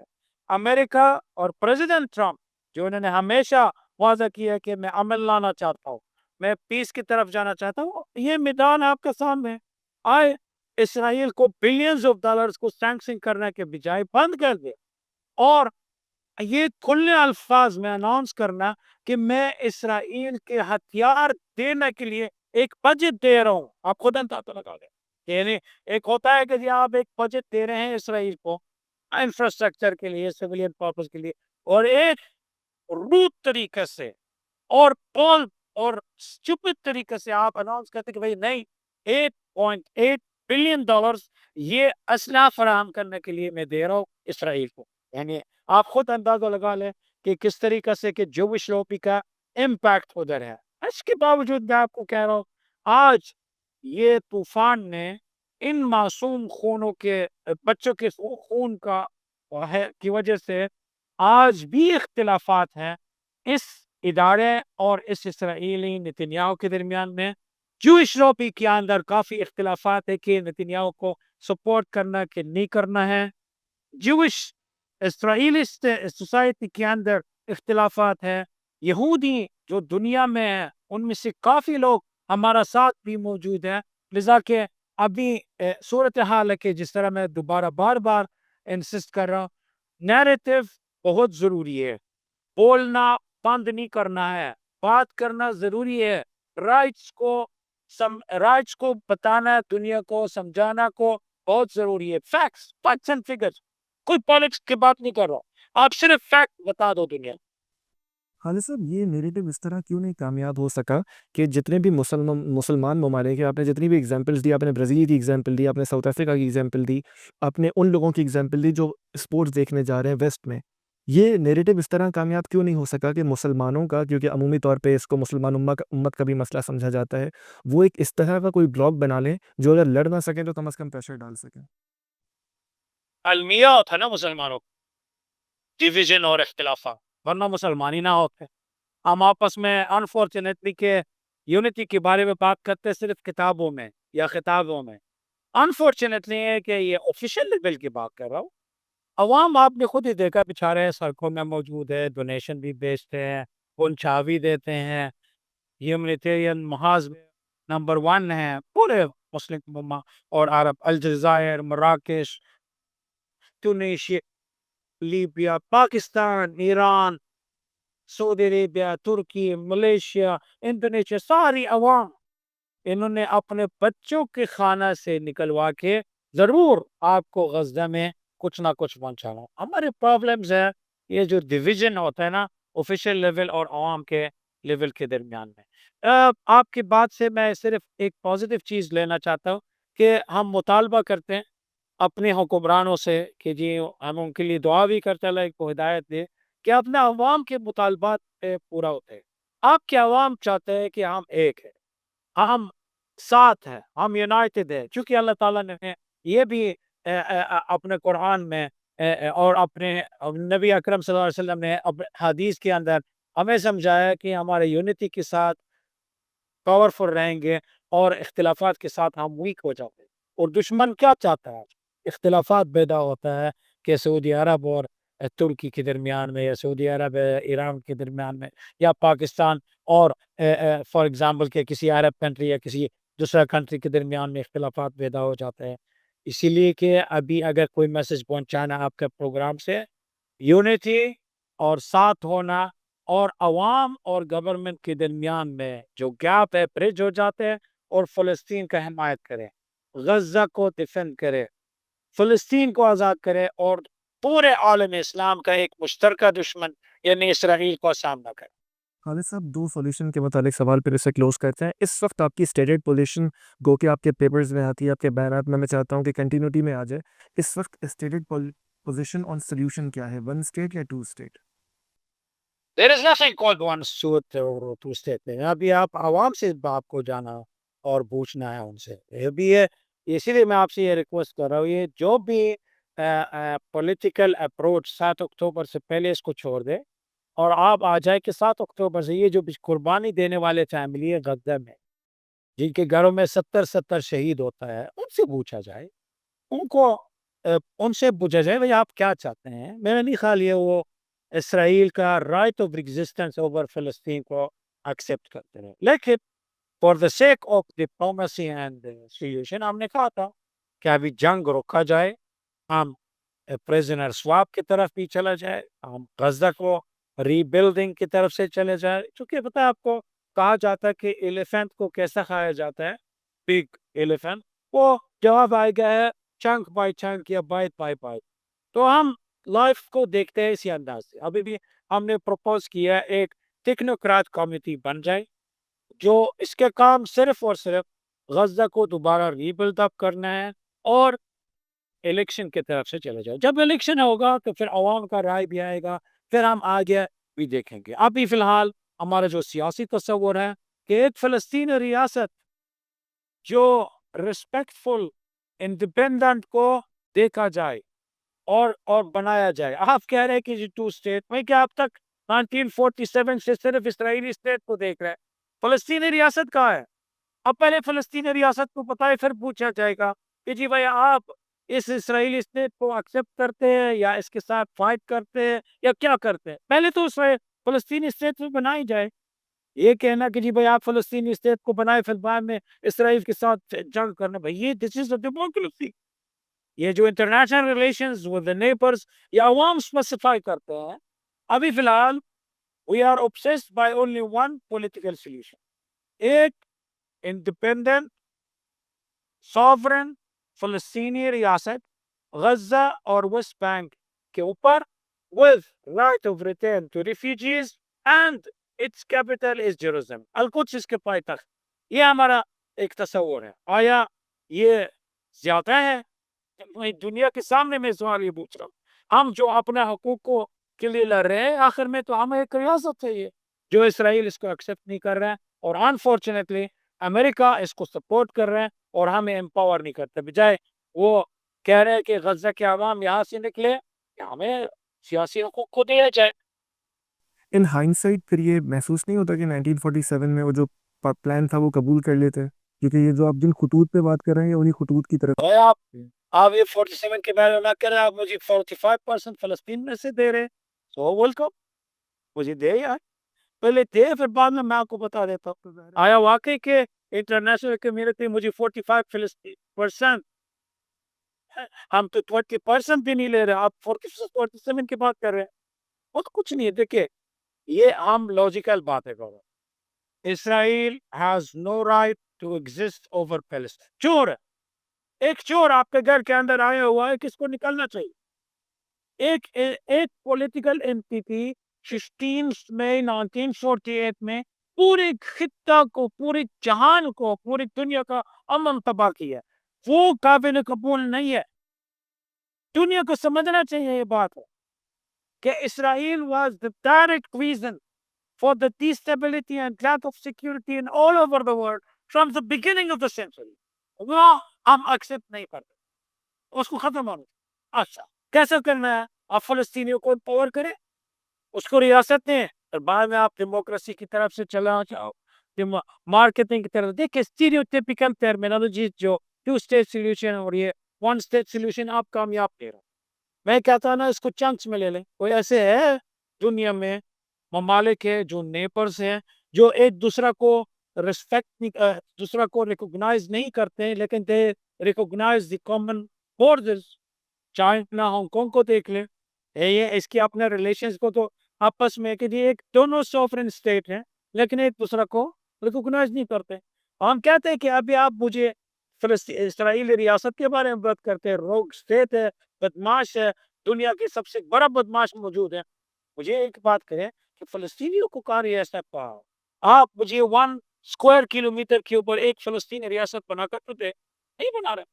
امریکہ اور پریزیڈنٹ ٹرمپ جو انہوں نے ہمیشہ واضح کیا کہ میں امن لانا چاہتا ہوں، میں پیس کی طرف جانا چاہتا ہوں، یہ میدان آپ کے سامنے آئے. اسرائیل کو بلینز آف ڈالرز کو سینکشن کرنے کے بجائے بند کر دے اور یہ کھلے الفاظ میں اناؤنس کرنا کہ میں اسرائیل کے ہتھیار دینے کے لیے ایک بجٹ دے رہا ہوں، آپ خود اندازہ لگا لیں. یعنی ایک ہوتا ہے کہ جی آپ ایک بجٹ دے رہے ہیں اسرائیل کو انفراسٹرکچر کے لیے، سویلین پرپز کے لیے، اور ایک روٹ طریقے سے اور پول اور اسٹوپid طریقے سے آپ اناؤنس کرتے کہ بھائی نہیں، $8.8 بلین یہ اسلحہ فراہم کرنے کے لیے میں دے رہا ہوں اسرائیل کو. یعنی آپ خود اندازہ لگا لیں کہ کس طریقے سے کہ جوش لوبی کا امپیکٹ ادھر ہے. اس کے باوجود میں آپ کو کہہ رہا ہوں آج یہ طوفان نے ان معصوم خونوں کے بچوں کے خون کا کی وجہ سے آج بھی اختلافات ہیں اس ادارے اور اس اسرائیلی نتنیاہو کے درمیان میں. جوش لوبی کے اندر کافی اختلافات ہے کہ نتنیاہو کو سپورٹ کرنا کہ نہیں کرنا ہے. جوش اسرائیلی سوسائٹی کے اندر اختلافات ہے. یہودی جو دنیا میں ہیں ان میں سے کافی لوگ ہمارا ساتھ بھی موجود ہیں. لذا کہ ابھی صورتحال ہے کہ جس طرح میں دوبارہ بار بار انسسٹ کر رہا ہوں، نیریٹو بہت ضروری ہے. بولنا بند نہیں کرنا ہے، بات کرنا ضروری ہے. رائٹس کو بتانا، دنیا کو سمجھانا کو بہت ضروری ہے. فیکٹس اینڈ فگرز، کوئی پالیٹکس کی بات نہیں کر رہا ہوں، آپ صرف فیکٹ بتا دو دنیا. خالد صاحب، یہ نیریٹو اس طرح کیوں نہیں کامیاب ہو سکا کہ جتنے بھی مسلمان ممالک ہیں، آپ نے جتنی بھی ایگزامپلس دی، آپ نے برازیل کی ایگزامپل دی، آپ نے ساؤتھ افریقہ کی ایگزامپل دی، آپ نے ان لوگوں کی ایگزامپل دی جو اسپورٹس دیکھنے جا رہے ہیں ویسٹ میں، یہ نیریٹو اس طرح کامیاب کیوں نہیں ہو سکا کہ مسلمانوں کا، کیونکہ عمومی طور پہ اس کو مسلمان امت کا بھی مسئلہ سمجھا جاتا ہے، وہ ایک اس طرح کا کوئی بلاک بنا لیں جو اگر لڑ نہ سکیں تو کم از کم پریشر ڈال سکیں. المیہ تھا نا مسلمانوں ڈویژن اور اختلافات، ورنہ مسلمان ہی نہ ہوتے. ہم آپس میں انفارچونیٹلی کہ یونٹی کے بارے میں بات کرتے صرف کتابوں میں یا خطابوں میں. انفارچونیٹلی ہے کہ یہ آفیشیل لیول کی بات کر رہا ہوں. عوام آپ نے خود ہی دیکھا بچارے سڑکوں میں موجود ہے، ڈونیشن بھی بیچتے ہیں، پنچاوی دیتے ہیں، ہیومنیٹیرین محاذ نمبر 1 ہے پورے مسلم اور عرب. الجزائر، مراکش، ٹونیشیا، لیبیا، پاکستان، ایران، سعودی عربیہ، ترکی، ملیشیا، انڈونیشیا، ساری عوام انہوں نے اپنے بچوں کے خانہ سے نکلوا کے ضرور آپ کو غزہ میں کچھ نہ کچھ پہنچانا. ہمارے پرابلمز ہے یہ جو ڈویژن ہوتا ہے نا آفیشیل لیول اور عوام کے لیول کے درمیان میں. آپ کی بات سے میں صرف ایک پازیٹیو چیز لینا چاہتا ہوں کہ ہم مطالبہ کرتے ہیں اپنے حکمرانوں سے کہ جی ہم ان کے لیے دعا بھی کرتے ہیں اللہ کو ہدایت دے کہ اپنے عوام کے مطالبات پہ پورا ہوتے ہیں. آپ کے عوام چاہتے ہیں کہ ہم ایک ہیں، ہم ساتھ ہیں، ہم یونائٹڈ ہیں. چونکہ اللہ تعالیٰ نے یہ بھی اپنے قرآن میں اور اپنے نبی اکرم صلی اللہ علیہ وسلم نے اپنے حدیث کے اندر ہمیں سمجھایا کہ ہمارے یونٹی کے ساتھ پاورفل رہیں گے اور اختلافات کے ساتھ ہم ویک ہو جاتے ہیں. اور دشمن کیا چاہتا ہے؟ اختلافات پیدا ہوتا ہے کہ سعودی عرب اور ترکی کے درمیان میں، یا سعودی عرب ایران کے درمیان میں، یا پاکستان اور فار ایگزامپل کہ کسی عرب کنٹری یا کسی دوسرا کنٹری کے درمیان میں اختلافات پیدا ہو جاتے ہیں. اسی لیے کہ ابھی اگر کوئی میسج پہنچانا آپ کے پروگرام سے، یونٹی اور ساتھ ہونا اور عوام اور گورنمنٹ کے درمیان میں جو گیپ ہے برج ہو جاتے ہیں، اور فلسطین کا حمایت کرے، غزہ کو ڈیفینڈ کرے، فلسطین کو آزاد کرے، اور پورے عالم اسلام کا ایک مشترکہ دشمن یعنی اسرائیل کو سامنا کرے. خالد صاحب، 2 سولوشن کے متعلق سوال پھر اسے کلوز کرتے ہیں. اس وقت آپ کی اسٹیٹڈ پوزیشن گو کہ آپ کے پیپرز میں آتی ہے، آپ کے بیانات میں چاہتا ہوں کہ کنٹینیوٹی میں آ جائے. اس وقت اسٹیٹڈ پوزیشن آن سولوشن کیا ہے، 1 اسٹیٹ یا 2 state? There is nothing called one state or two state. ابھی آپ عوام سے آپ کو جانا اور پوچھنا ہے ان سے. یہ بھی ہے، اسی لیے میں آپ سے یہ ریکویسٹ کر رہا ہوں، یہ جو بھی پولیٹیکل اپروچ 7 اکتوبر سے پہلے اس کو چھوڑ دے، اور آپ آ جائے کہ 7 اکتوبر سے یہ جو قربانی دینے والے فیملی ہے غزہ میں، جن کے گھروں میں 70 شہید ہوتا ہے، ان سے پوچھا جائے، ان کو ان سے پوچھا جائے بھائی آپ کیا چاہتے ہیں. میرا نہیں خیال یہ وہ اسرائیل کا رائٹ آف ایگزسٹنس اوور فلسطین کو ایکسیپٹ کرتے ہیں. لیکن for the sake of diplomacy and solution ہم نے کہا تھا کہ ابھی جنگ روکا جائے، ہم پریزنر سواپ کی طرف بھی چلا جائے، ہم غزہ کو ری بلڈنگ کی طرف سے چلے جائے. چونکہ پتہ ہے آپ کو کہا جاتا ہے کہ ایلیفینٹ کو کیسا کھایا جاتا ہے، بگ ایلیفینٹ، وہ جواب آئے گا ہے چنک بائی چنک یا بائٹ بائی بائٹ. تو ہم لائف کو دیکھتے ہیں اسی انداز سے. ابھی بھی ہم نے پروپوز کیا ہے ایک ٹیکنوکریٹ کمیٹی بن جائے جو اس کے کام صرف اور صرف غزہ کو دوبارہ ریبلڈ اپ کرنا ہے اور الیکشن کی طرف سے چلے جائے. جب الیکشن ہوگا تو پھر عوام کا رائے بھی آئے گا، پھر ہم آگے بھی دیکھیں گے. ابھی فی الحال ہمارا جو سیاسی تصور ہے کہ ایک فلسطینی ریاست جو ریسپیکٹفل انڈیپینڈنٹ کو دیکھا جائے اور بنایا جائے. آپ کہہ رہے ہیں کہ ٹو اسٹیٹ میں کیا اب تک 1947 سے صرف اسرائیلی اسٹیٹ کو دیکھ رہے ہیں؟ فلسطینی ریاست کہاں ہے؟ اب پہلے فلسطینی ریاست کو پتہ ہے، پھر پوچھا جائے گا کہ جی بھائی آپ اس اسرائیلی اسٹیٹ کو ایکسیپٹ کرتے ہیں یا اس کے ساتھ فائٹ کرتے ہیں یا کیا کرتے ہیں. پہلے تو فلسطینی اسٹیٹ کو بنائی جائے. یہ کہنا کہ جی بھائی آپ فلسطینی اسٹیٹ کو بنائے پھر بعد میں اسرائیل کے ساتھ جنگ کرنا، بھائی یہ دس از ڈیموکریسی. یہ جو international relations with the neighbours یہ عوام اسپیسیفائی کرتے ہیں. ابھی فی الحال we are obsessed by only one political solution. ایک انڈیپینڈنٹ سوورن فلسطینی ریاست غزہ اور ویسٹ بینک کے اوپر with right of return to refugees and its capital is Jerusalem. القدس اس کے پائیتخت. یہ ہمارا ایک تصور ہے. آیا یہ زیادہ ہے؟ میں دنیا کے سامنے میں سوال یہ پوچھ رہا ہوں. ہم جو اپنے حقوق کو کے لیے لڑ رہے ہیں آخر میں تو ہم ایک ریاست ہے یہ جو اسرائیل اس کو ایکسیپٹ نہیں کر رہا ہے اور انفارچونیٹلی امریکہ اس کو سپورٹ کر رہے ہیں اور ہمیں امپاور نہیں کرتے. بجائے وہ کہہ رہے ہیں کہ غزہ کے عوام یہاں سے نکلے، ہمیں سیاسی حقوق کو دیا جائے. ان ہائنڈ پھر یہ محسوس نہیں ہوتا کہ 1947 میں وہ جو پلان تھا وہ قبول کر لیتے، کیونکہ یہ جو آپ جن خطوط پہ بات کر رہے ہیں انہی خطوط کی طرف. بھائی آپ یہ 47 کے بارے میں کہہ رہے ہیں، آپ مجھے 45% فلسطین میں سے دے رہے، سو ویلکم، مجھے دے یار، پہلے دے پھر بعد میں آپ کو بتا دیتا ہوں. آیا واقعی کہ انٹرنیشنل کمیونٹی مجھے 45% ہم تو 20% بھی نہیں لے رہے، آپ 47 کی بات کر رہے ہیں. وہ تو کچھ نہیں ہے. دیکھیں یہ ہم لاجیکل بات ہے. Israel has no right to exist over Palestine. چور ہے، ایک چور آپ کے گھر کے اندر آیا ہوا ہے، کس کو نکلنا چاہیے؟ ایک پولیٹیکل اینٹی 16 مئی 1948 میں پورے خطہ کو، پورے جہان کو، پوری دنیا کا امن تباہ کیا. وہ قابل قبول نہیں ہے. دنیا کو سمجھنا چاہیے یہ بات ہے کہ اسرائیل was the direct reason for the instability and lack of security in all over the world from the beginning of the century. وہ ہم ایکسپٹ نہیں کرتے، اس کو ختم ہونا. اچھا کیسے کرنا ہے؟ آپ فلسطینیوں کو امپاور کریں، اس کو ریاست دیں، اور بعد میں آپ ڈیموکریسی کی طرف سے چلا جاؤ، مارکیٹنگ کی طرف. دیکھیں اسٹیریوٹیپیکل ٹرمینالوجی جو 2 اسٹیٹ سولوشن اور یہ 1 اسٹیٹ سولوشن آپ کامیاب دے رہا. میں کہتا ہوں نا اس کو چنکس میں لے لیں. کوئی ایسے ہے دنیا میں ممالک ہے جو نیبرز ہیں جو ایک دوسرا کو ریسپیکٹ دوسرا کو ریکوگنائز نہیں کرتے لیکن they recognise the common borders. China Hong Kong کو دیکھ لیں، یہ اس کی اپنے ریلیشنز کو تو آپس میں کہ ایک دونوں سوفرن اسٹیٹ ہیں لیکن ایک دوسرا کو ریکوگنائز نہیں کرتے. ہم کہتے ہیں کہ ابھی آپ مجھے اسرائیلی ریاست کے بارے میں بات کرتے ہیں، روگ اسٹیٹ ہے، بدماش ہے، دنیا کی سب سے بڑا بدماش موجود ہے. مجھے ایک بات کریں کہ فلسطینیوں کو کہاں ریاست پاؤ؟ آپ مجھے 1 اسکوائر کلومیٹر کے اوپر ایک فلسطینی ریاست بنا کر تو دے، نہیں بنا رہے.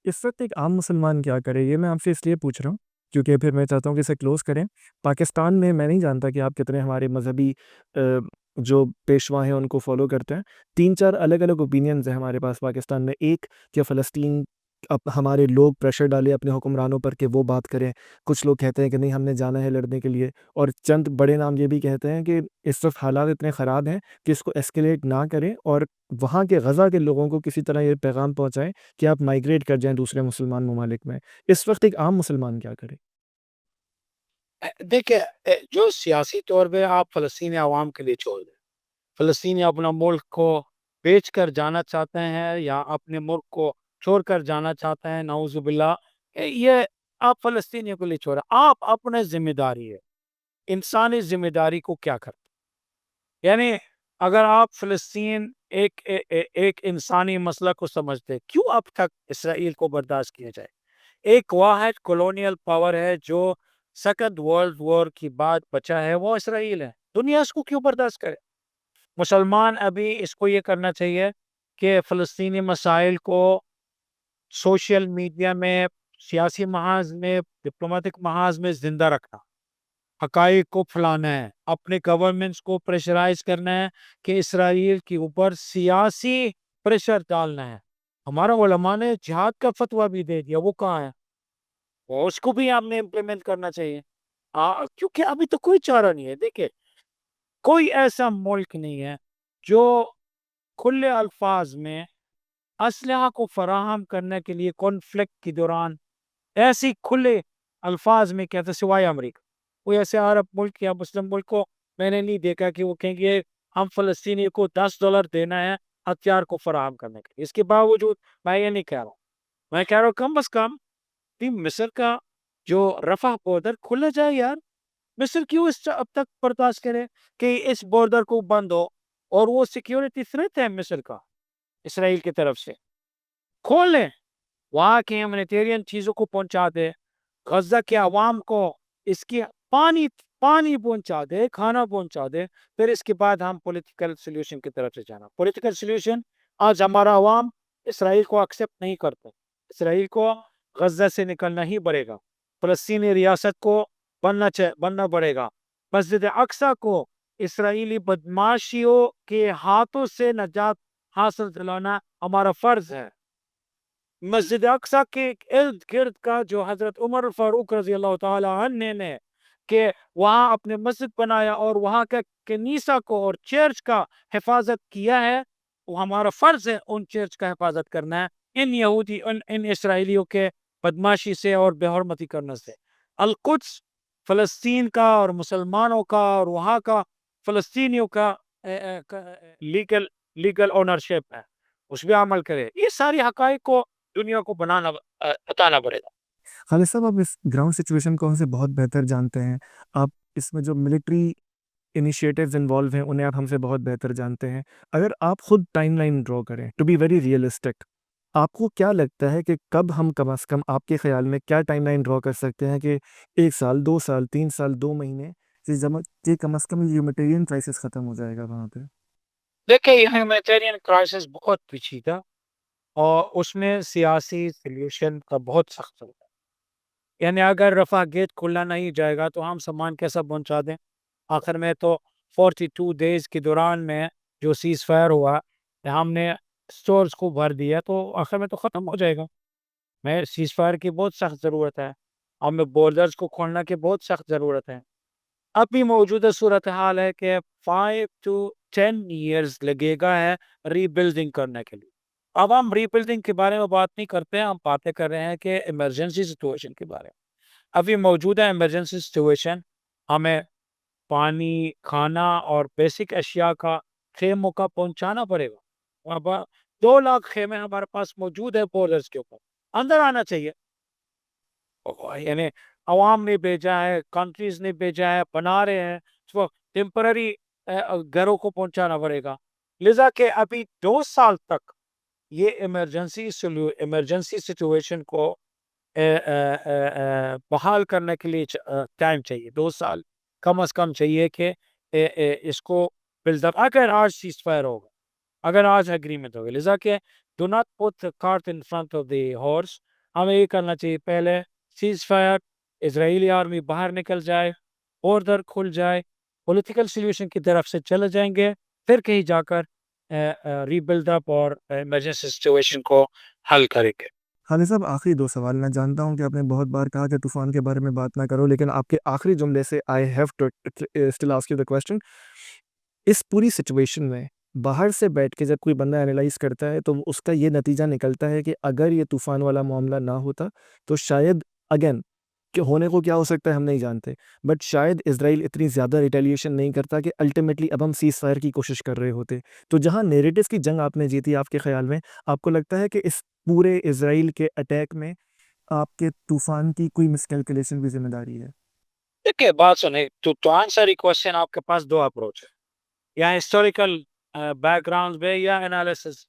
اس وقت ایک عام مسلمان کیا کرے، یہ میں آپ سے اس لیے پوچھ رہا ہوں کیونکہ پھر میں چاہتا ہوں کہ اسے کلوز کریں. پاکستان میں نہیں جانتا کہ آپ کتنے ہمارے مذہبی جو پیشوا ہیں ان کو فالو کرتے ہیں. 3-4 الگ الگ اوپینینز ہیں ہمارے پاس پاکستان میں. ایک کہ فلسطین اب ہمارے لوگ پریشر ڈالے اپنے حکمرانوں پر کہ وہ بات کریں. کچھ لوگ کہتے ہیں کہ نہیں ہم نے جانا ہے لڑنے کے لیے، اور چند بڑے نام یہ بھی کہتے ہیں کہ اس وقت حالات اتنے خراب ہیں کہ اس کو ایسکیلیٹ نہ کریں اور وہاں کے غزہ کے لوگوں کو کسی طرح یہ پیغام پہنچائیں کہ آپ مائیگریٹ کر جائیں دوسرے مسلمان ممالک میں. اس وقت ایک عام مسلمان کیا کرے؟ دیکھیں جو سیاسی طور پہ آپ فلسطینی عوام کے لیے چھوڑ دیں، فلسطینی اپنا ملک کو بیچ کر جانا چاہتے ہیں یا اپنے ملک کو چھوڑ کر جانا چاہتے ہیں، نعوذ باللہ، یہ آپ فلسطینیوں کے لیے چھوڑا. آپ اپنے ذمہ داری ہے، انسانی ذمہ داری کو کیا کرتے؟ یعنی اگر آپ فلسطین ایک انسانی مسئلہ کو سمجھتے، کیوں اب تک اسرائیل کو برداشت کیا جائے؟ ایک واحد کولونیل پاور ہے جو سیکنڈ ورلڈ وار کی بعد بچا ہے، وہ اسرائیل ہے. دنیا اس کو کیوں برداشت کرے؟ مسلمان ابھی اس کو یہ کرنا چاہیے کہ فلسطینی مسائل کو سوشل میڈیا میں، سیاسی محاذ میں، ڈپلومیٹک محاذ میں زندہ رکھنا، حقائق کو پھیلانا ہے، اپنے گورنمنٹس کو پریشرائز کرنا ہے کہ اسرائیل کے اوپر سیاسی پریشر ڈالنا ہے. ہمارا علماء نے جہاد کا فتویٰ بھی دے دیا، وہ کہاں ہے؟ اور اس کو بھی آپ نے امپلیمنٹ کرنا چاہیے. کیونکہ ابھی تو کوئی چارہ نہیں ہے. دیکھیں، کوئی ایسا ملک نہیں ہے جو کھلے الفاظ میں اسلحہ کو فراہم کرنے کے لیے کانفلکٹ کے دوران ایسی کھلے الفاظ میں کہتا، سوائے امریکہ. کوئی ایسے عرب ملک یا مسلم ملک کو میں نے نہیں دیکھا کہ وہ کہیں گے ہم فلسطینی کو $10 دینا ہے ہتھیار کو فراہم کرنے کے لیے. اس کے باوجود میں یہ نہیں کہہ رہا ہوں، میں کہہ رہا ہوں کم از کم مصر کا جو رفح بارڈر کھلا جائے. یار مصر کیوں اب تک برداشت کرے کہ اس بارڈر کو بند ہو، اور وہ سیکیورٹی تھریٹ ہے مصر کا اسرائیل کی طرف سے. کھول لیں، وہاں کی ہیومینیٹیرین چیزوں کو پہنچا دے، غزہ کے عوام کو اس کی پانی پہنچا دے، کھانا پہنچا دے. پھر اس کے بعد ہم پولیٹیکل سولوشن کی طرف سے جانا. پولیٹیکل سولوشن آج ہمارا عوام اسرائیل کو ایکسیپٹ نہیں کرتا. اسرائیل کو غزہ سے نکلنا ہی پڑے گا، فلسطینی ریاست کو بننا پڑے گا. مسجد اقصی کو اسرائیلی بدماشیوں کے ہاتھوں سے نجات حاصل دلانا ہمارا فرض ہے. مسجد اقصی کے ارد گرد کا جو حضرت عمر فاروق رضی اللہ تعالی عنہ نے کہ وہاں اپنے مسجد بنایا اور وہاں کا کنیسہ کو اور چرچ کا حفاظت کیا ہے، وہ ہمارا فرض ہے ان چرچ کا حفاظت کرنا ہے ان یہودی ان اسرائیلیوں کے بدماشی سے اور بے حرمتی کرنے سے. القدس فلسطین کا اور مسلمانوں کا اور وہاں کا فلسطینیوں کا لیگل اونرشپ ہے، اس پہ عمل کرے. یہ ساری حقائق کو دنیا کو بتانا پڑے گا. خالد صاحب، آپ اس گراؤنڈ سچویشن کو ہم سے بہت بہتر جانتے ہیں. آپ اس میں جو ملٹری انیشیٹیوز انوالو ہیں انہیں آپ ہم سے بہت بہتر جانتے ہیں. اگر آپ خود ٹائم لائن ڈرا کریں، ٹو بی ویری ریئلسٹک، آپ کو کیا لگتا ہے کہ کب ہم کم از کم آپ کے خیال میں کیا ٹائم لائن ڈرا کر سکتے ہیں کہ 1 سال، 2 سال، 3 سال، 2 مہینے کہ کم از کم ہیومینیٹیرین کرائسس ختم ہو جائے گا وہاں پہ؟ دیکھیں، یہ ہیومینیٹیرین کرائسس بہت پیچیدہ اور اس میں سیاسی سلیوشن کا بہت سخت ضرورت ہے. یعنی اگر رفح گیٹ کھلا نہیں جائے گا تو ہم سامان کیسا پہنچا دیں؟ آخر میں تو 42 ڈیز کے دوران میں جو سیز فائر ہوا، ہم نے سٹورز کو بھر دیا تو آخر میں تو ختم ہو جائے گا. میں سیز فائر کی بہت سخت ضرورت ہے، ہمیں بارڈرز کو کھولنا کی بہت سخت ضرورت ہے. ابھی موجودہ صورتحال ہے کہ 5 to 10 years لگے گا ہے ری بلڈنگ کرنے کے لیے. اب ہم ری بلڈنگ کے بارے میں بات نہیں کرتے ہیں، ہم باتیں کر رہے ہیں کہ ایمرجنسی سچویشن کے بارے میں. ابھی موجودہ ایمرجنسی سچویشن ہمیں پانی، کھانا اور بیسک اشیاء کا خیموں کا پہنچانا پڑے گا. اب 2 لاکھ خیمے ہمارے پاس موجود ہے بارڈرز کے اوپر، اندر آنا چاہیے. یعنی عوام نے بھیجا ہے، کنٹریز نے بھیجا ہے، بنا رہے ہیں، تو ٹیمپرری گھروں کو پہنچانا پڑے گا. لذا کہ ابھی 2 سال تک یہ ایمرجنسی سچویشن کو بحال کرنے کے لیے ٹائم چاہیے. 2 سال کم از کم چاہیے کہ اس کو بلڈ اپ. اگر آج سیز فائر ہوگا، اگر آج اگریمنٹ ہوگا، لذا کہ do not put cart in front of the horse. ہمیں یہ کرنا چاہیے، پہلے سیز فائر، اسرائیلی آرمی باہر نکل جائے، بارڈر کھل جائے، پولیٹیکل سولوشن کی طرف سے چلے جائیں گے، پھر کہیں جا کر ری بلڈ اپ اور ایمرجنسی سچویشن کو حل کریں گے. خالد صاحب، آخری 2 سوال. میں جانتا ہوں کہ آپ نے بہت بار کہا کہ طوفان کے بارے میں بات نہ کرو، لیکن آپ کے آخری جملے سے I have to still ask you the question. اس پوری سچویشن میں باہر سے بیٹھ کے جب کوئی بندہ انالائز کرتا ہے تو اس کا یہ نتیجہ نکلتا ہے کہ اگر یہ طوفان والا معاملہ نہ ہوتا تو شاید اگین کہ ہونے کو کیا ہو سکتا ہے ہم نہیں جانتے، بٹ شاید اسرائیل اتنی زیادہ ریٹیلیشن نہیں کرتا کہ الٹیمیٹلی اب ہم سیز فائر کی کوشش کر رہے ہوتے. تو جہاں نیریٹیوز کی جنگ آپ نے جیتی، آپ کے خیال میں آپ کو لگتا ہے کہ اس پورے اسرائیل کے اٹیک میں آپ کے طوفان کی کوئی مس کیلکولیشن بھی ذمہ داری ہے؟ دیکھیے، بات سنیں تو آنسر کوشچن آپ کے پاس 2 اپروچ ہے. یا ہسٹوریکل بیک گراؤنڈ پہ یا انالیسس.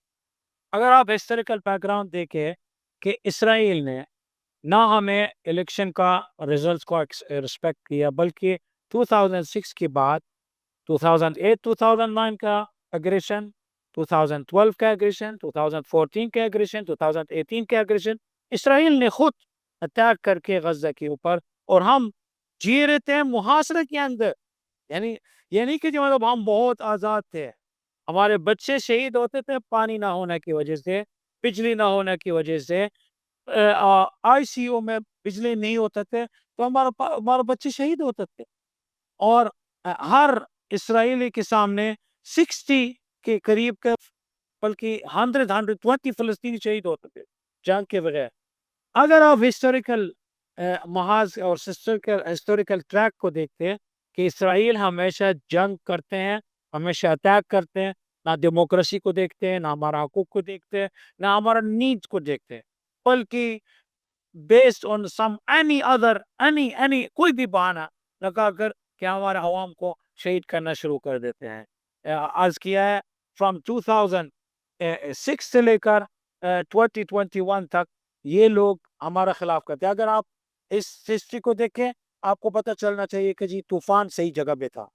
اگر آپ ہسٹوریکل بیک گراؤنڈ دیکھیں کہ اسرائیل نے نہ ہمیں الیکشن کا ریزلٹس کو رسپیکٹ کیا، بلکہ 2006 کے بعد 2008 2009 کا اگریشن، 2012 کا اگریشن، 2014 کا اگریشن، 2018 کا اگریشن، اسرائیل نے خود اٹیک کر کے غزہ کے اوپر، اور ہم جی رہے تھے محاصرے کے اندر. یعنی کہ جو مطلب ہم بہت آزاد تھے. ہمارے بچے شہید ہوتے تھے پانی نہ ہونے کی وجہ سے، بجلی نہ ہونے کی وجہ سے، آئی سی یو میں بجلی نہیں ہوتے تھے تو ہمارے بچے شہید ہوتے تھے. اور ہر اسرائیلی کے سامنے 60 کے قریب کے، بلکہ 120 فلسطینی شہید ہوتے تھے جنگ کے بغیر. اگر آپ ہسٹوریکل محاذ اور ہسٹوریکل ٹریک کو دیکھتے ہیں کہ اسرائیل ہمیشہ جنگ کرتے ہیں، ہمیشہ اٹیک کرتے ہیں، نہ ڈیموکریسی کو دیکھتے ہیں، نہ ہمارا حقوق کو دیکھتے ہیں، نہ ہمارا نیڈس کو دیکھتے ہیں، بلکہ based on some any other any کوئی بھی بہانہ لگا کر کہ ہمارے عوام کو شہید کرنا شروع کر دیتے ہیں. آج کیا ہے فرام 2006 سے لے کر 2021 تک یہ لوگ ہمارا خلاف کرتے ہیں. اگر آپ اس ہسٹری کو دیکھیں آپ کو پتہ چلنا چاہیے کہ جی طوفان صحیح جگہ پہ تھا.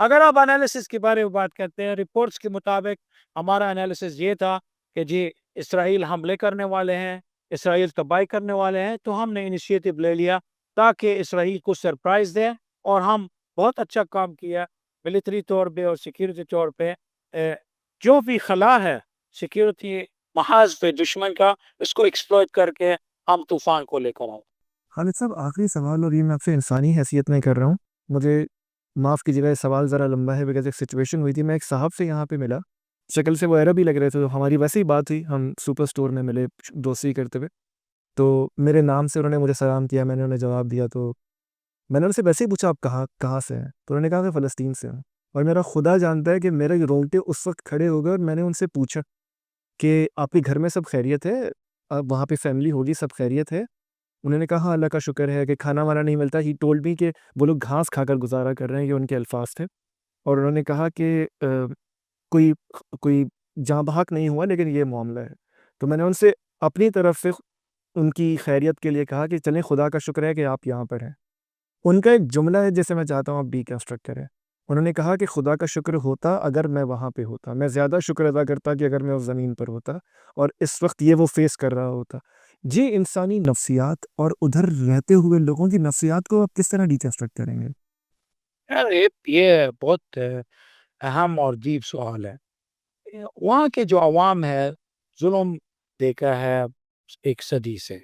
اگر آپ انالیسس کے بارے میں بات کرتے ہیں، رپورٹس کے مطابق ہمارا انالیسس یہ تھا کہ جی اسرائیل حملے کرنے والے ہیں، اسرائیل تباہی کرنے والے ہیں، تو ہم نے انیشیٹو لے لیا تاکہ اسرائیل کو سرپرائز دیں، اور ہم بہت اچھا کام کیا ملٹری طور پہ اور سیکیورٹی طور پہ. جو بھی خلا ہے سیکیورٹی محاذ پہ دشمن کا، اس کو ایکسپلوئٹ کر کے ہم طوفان کو لے کر آئے. خالد صاحب آخری سوال، اور یہ میں آپ سے انسانی حیثیت میں کر رہا ہوں، مجھے معاف کیجیے گا یہ سوال ذرا لمبا ہے، بیکاز ایک سچویشن ہوئی تھی. میں ایک صاحب سے یہاں پہ ملا، شکل سے وہ عرب ہی لگ رہے تھے، تو ہماری ویسے ہی بات ہوئی، ہم سپر اسٹور میں ملے دوستی کرتے ہوئے. تو میرے نام سے انہوں نے مجھے سلام کیا، میں نے انہیں جواب دیا. تو میں نے ان سے ویسے ہی پوچھا آپ کہاں سے ہیں، تو انہوں نے کہا کہ فلسطین سے ہیں. اور میرا خدا جانتا ہے کہ میرے رونگٹے اس وقت کھڑے ہو گئے، اور میں نے ان سے پوچھا کہ آپ کے گھر میں سب خیریت ہے، اب وہاں پہ فیملی ہوگی، سب خیریت ہے؟ انہوں نے کہا ہاں اللہ کا شکر ہے کہ کھانا وانا نہیں ملتا. ہی ٹولڈ می کہ وہ لوگ گھاس کھا کر گزارا کر رہے ہیں، یہ ان کے الفاظ تھے. اور انہوں نے کہا کہ کوئی کوئی جاں بحق نہیں ہوا، لیکن یہ معاملہ ہے. تو میں نے ان سے اپنی طرف سے ان کی خیریت کے لیے کہا کہ چلیں خدا کا شکر ہے کہ آپ یہاں پر ہیں. ان کا ایک جملہ ہے جسے میں چاہتا ہوں آپ ڈیکنسٹرکٹ کریں. انہوں نے کہا کہ خدا کا شکر ہوتا اگر میں وہاں پہ ہوتا، میں زیادہ شکر ادا کرتا کہ اگر میں اس زمین پر ہوتا اور اس وقت یہ وہ فیس کر رہا ہوتا. جی انسانی نفسیات اور ادھر رہتے ہوئے لوگوں کی نفسیات کو آپ کس طرح ڈیکنسٹرکٹ کریں گے؟ یار یہ بہت اہم اور ڈیپ سوال ہے. وہاں کے جو عوام ہے ظلم دیکھا ہے ایک صدی سے،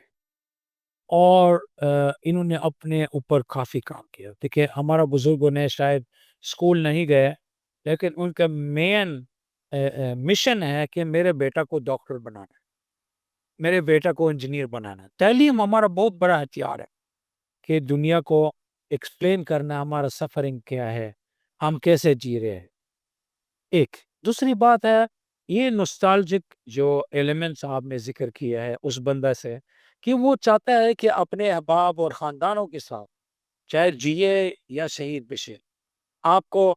اور انہوں نے اپنے اوپر کافی کام کیا. دیکھیں ہمارا بزرگوں نے شاید اسکول نہیں گئے، لیکن ان کا مین مشن ہے کہ میرے بیٹا کو ڈاکٹر بنانا، میرے بیٹا کو انجینئر بنانا. تعلیم ہمارا بہت بڑا ہتھیار ہے کہ دنیا کو ایکسپلین کرنا ہمارا سفرنگ کیا ہے، ہم کیسے جی رہے ہیں. ایک دوسری بات ہے یہ نوسٹالجک جو ایلیمنٹس آپ نے ذکر کیا ہے اس بندہ سے، کہ وہ چاہتا ہے کہ اپنے احباب اور خاندانوں کے ساتھ چاہے جیے یا شہید بشے. آپ کو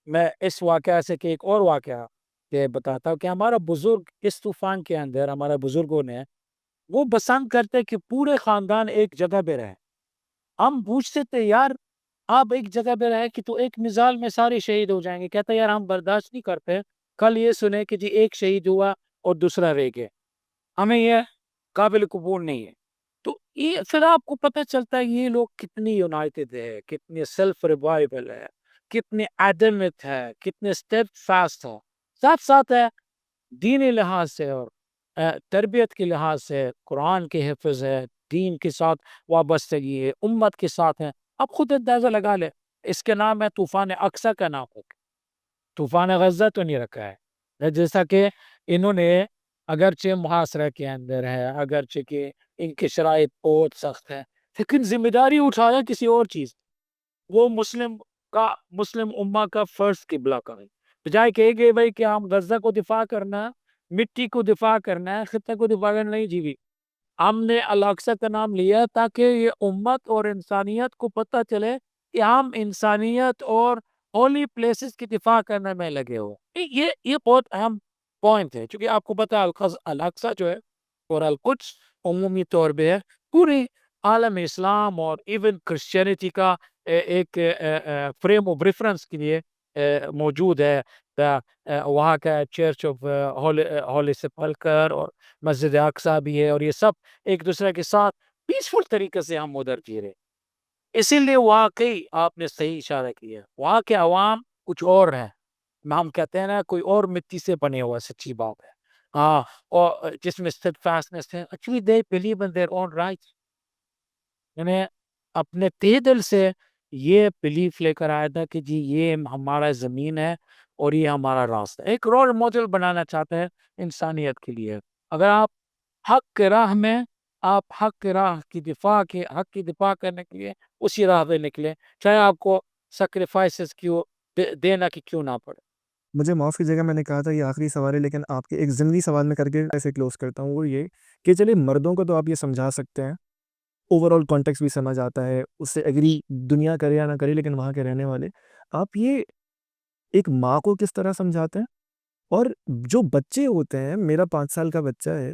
میں اس واقعہ سے کہ ایک اور واقعہ یہ بتاتا ہوں کہ ہمارا بزرگ اس طوفان کے اندر، ہمارا بزرگوں نے وہ پسند کرتے کہ پورے خاندان ایک جگہ پہ رہے. ہم پوچھتے تھے یار آپ ایک جگہ پہ رہے کہ تو ایک مثال میں سارے شہید ہو جائیں گے. کہتا یار ہم برداشت نہیں کرتے کل یہ سنے کہ جی ایک شہید ہوا اور دوسرا رہ گیا، ہمیں یہ قابل قبول نہیں ہے. تو یہ پھر آپ کو پتہ چلتا ہے یہ لوگ کتنی یونائٹڈ ہے، کتنے سیلف ریوائبل ہے، کتنے ایڈمٹ ہے، کتنے اسٹیپ فاسٹ ہے. ساتھ ساتھ ہے دینی لحاظ سے اور تربیت کے لحاظ سے قرآن کے حفظ ہے، دین کے ساتھ وابستگی ہے، امت کے ساتھ ہے. اب خود اندازہ لگا لے، اس کے نام ہے طوفان اقصی کا نام ہو، طوفان غزہ تو نہیں رکھا ہے. جیسا کہ انہوں نے اگرچہ محاصرہ کے اندر ہے، اگرچہ کہ ان کی شرائط بہت سخت ہے، لیکن ذمہ داری اٹھایا کسی اور چیز، وہ مسلم امہ کا فرض قبلہ کا ہے. بجائے کہے گئے بھائی کہ ہم غزہ کو دفاع کرنا ہے، مٹی کو دفاع کرنا ہے، خطہ کو دفاع کرنا نہیں جیوی. ہم نے الاقصی کا نام لیا تاکہ یہ امت اور انسانیت کو پتہ چلے کہ ہم انسانیت اور ہولی پلیسز کی دفاع کرنے میں لگے ہوئے. یہ بہت اہم پوائنٹ ہے کیونکہ آپ کو پتا ہے الاقصی جو ہے اور القدس عمومی طور پہ ہے پورے عالم اسلام اور ایون کرسچینٹی کا ایک فریم آف ریفرنس کے لیے موجود ہے. وہاں کا چرچ آف ہولی سپلکر اور مسجد اقصی بھی ہے اور یہ سب ایک دوسرے کے ساتھ پیسفل طریقے سے ہم ادھر جی رہے. اسی لیے واقعی آپ نے صحیح اشارہ کیا, وہاں کے عوام کچھ اور ہیں. ہم کہتے ہیں نا کوئی اور مٹی سے بنے ہوا, سچی بات ہے. ہاں, اور جس میں steadfastness ہے. Actually they believe in their own rights. یعنی اپنے تہ دل سے یہ بلیف لے کر آیا تھا کہ جی یہ ہمارا زمین ہے اور یہ ہمارا راستہ. ایک رول ماڈل بنانا چاہتے ہیں انسانیت کے لیے. اگر آپ حق کے راہ میں, آپ حق کے راہ کی حق کی دفاع کرنے کے لیے اسی راہ پہ نکلے, چاہے آپ کو سیکریفائسز کیوں دینا کی کیوں نہ پڑے. مجھے معاف کیجیے گا, میں نے کہا تھا یہ آخری سوال ہے, لیکن آپ کے ایک ضمنی سوال میں کر کے ایسے کلوز کرتا ہوں. وہ یہ کہ چلیے مردوں کو تو آپ یہ سمجھا سکتے ہیں, اوور آل کانٹیکس بھی سمجھ آتا ہے, اس سے ایگری دنیا کرے یا نہ کرے, لیکن وہاں کے رہنے والے, آپ یہ ایک ماں کو کس طرح سمجھاتے ہیں؟ اور جو بچے ہوتے ہیں, میرا 5 سال کا بچہ ہے,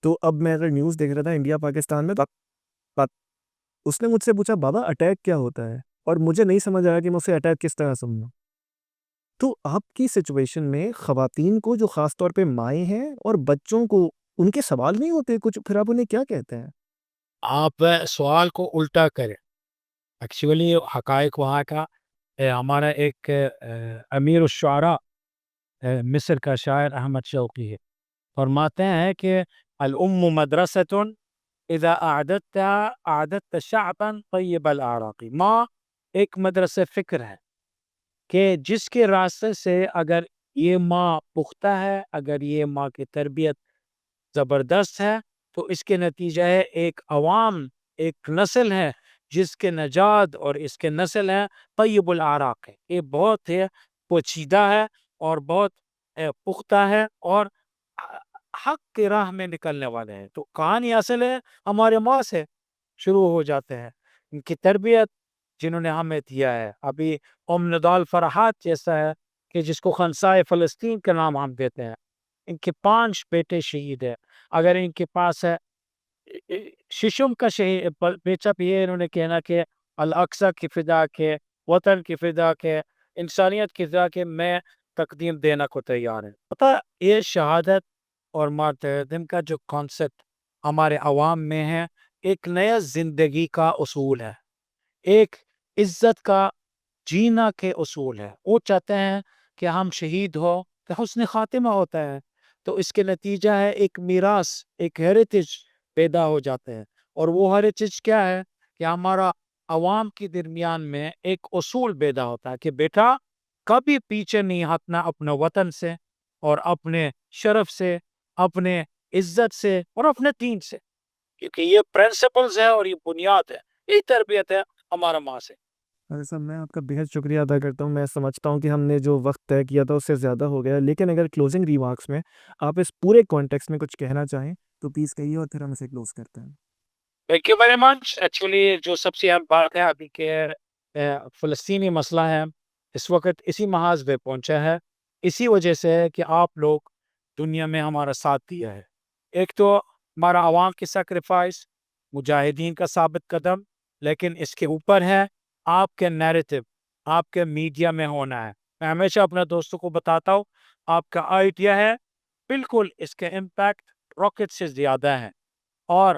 تو اب میں اگر نیوز دیکھ رہا تھا انڈیا پاکستان میں, اس نے مجھ سے پوچھا بابا اٹیک کیا ہوتا ہے, اور مجھے نہیں سمجھ آیا کہ میں اسے اٹیک کس طرح سمجھوں. تو آپ کی سچویشن میں خواتین کو, جو خاص طور پہ مائیں ہیں, اور بچوں کو, ان کے سوال نہیں ہوتے کچھ, پھر آپ انہیں کیا کہتے ہیں؟ آپ سوال کو الٹا کریں. ایکچولی حقائق وہاں کا ہمارا ایک امیر الشعراء مصر کا شاعر احمد شوقی ہے, فرماتے ہیں کہ الام مدرسۃ اذا اعددت شعبا طیب الاعراق. ماں ایک مدرسہ فکر ہے کہ جس کے راستے سے اگر یہ ماں پختہ ہے, اگر یہ ماں کی تربیت زبردست ہے, تو اس کے نتیجہ ہے ایک عوام, ایک نسل ہے جس کے نجات اور اس کے نسل ہے طیب العراق ہے. یہ بہت ہے پوشیدہ ہے اور بہت پختہ ہے اور حق کی راہ میں نکلنے والے ہیں. تو کہانی اصل ہے ہمارے ماں سے شروع ہو جاتے ہیں, ان کی تربیت جنہوں نے ہمیں دیا ہے. ابھی نضال فرحات جیسا ہے کہ جس کو خنسائے فلسطین کا نام ہم دیتے ہیں, ان کے 5 بیٹے شہید ہیں. اگر ان کے پاس ہے ششم کا بیچا بھی ہے, انہوں نے کہنا کہ الاقصی کی فدا کے, وطن کی فدا کے, انسانیت کی فدا کے میں تقدیم دینا کو تیار ہے. پتہ یہ شہادت اور مارٹرڈم کا جو کانسیپٹ ہمارے عوام میں ہے, ایک نیا زندگی کا اصول ہے, ایک عزت کا جینا کے اصول ہے. وہ چاہتے ہیں کہ ہم شہید ہو تو حسن خاتمہ ہوتا ہے. تو اس کے نتیجہ ہے ایک میراث, ایک ہیریٹیج پیدا ہو جاتے ہیں. اور وہ ہیریٹیج کیا ہے کہ ہمارا عوام کے درمیان میں ایک اصول پیدا ہوتا ہے کہ بیٹا کبھی پیچھے نہیں ہٹنا اپنے وطن سے اور اپنے شرف سے, اپنے عزت سے اور اپنے دین سے, کیونکہ یہ پرنسپلز ہے اور یہ بنیاد ہے, یہ تربیت ہے ہمارا ماں سے. صاحب میں آپ کا بہت شکریہ ادا کرتا ہوں. میں سمجھتا ہوں کہ ہم نے جو وقت طے کیا تھا اس سے زیادہ ہو گیا, لیکن اگر کلوزنگ ریمارکس میں آپ اس پورے کانٹیکس میں کچھ کہنا چاہیں تو پلیز کہیے, اور پھر ہم اسے کلوز کرتے ہیں. Thank you very much. Actually جو سب سے اہم بات ہے ابھی کے فلسطینی مسئلہ ہے اس وقت اسی محاذ پہ پہنچا ہے, اسی وجہ سے ہے کہ آپ لوگ دنیا میں ہمارا ساتھ دیا ہے. ایک تو ہمارا عوام کی سیکریفائس, مجاہدین کا ثابت قدم, لیکن اس کے اوپر ہے آپ کے نیریٹو, آپ کے میڈیا میں ہونا ہے. میں ہمیشہ اپنے دوستوں کو بتاتا ہوں آپ کا آئیڈیا ہے بالکل اس کے امپیکٹ راکٹ سے زیادہ ہے, اور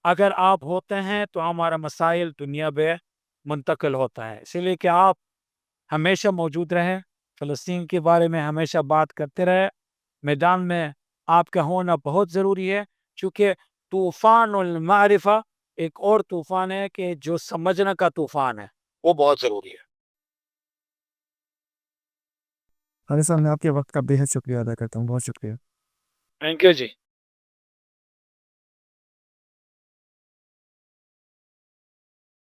اگر آپ ہوتے ہیں تو ہمارا مسائل دنیا میں منتقل ہوتا ہے. اسی لیے کہ آپ ہمیشہ موجود رہیں, فلسطین کے بارے میں ہمیشہ بات کرتے رہے. میدان میں آپ کا ہونا بہت ضروری ہے, چونکہ طوفان المعرفہ ایک اور طوفان ہے کہ جو سمجھنے کا طوفان ہے, وہ بہت ضروری ہے. حارث صاحب, میں آپ کے وقت کا بہت شکریہ ادا کرتا ہوں. بہت شکریہ. Thank you G.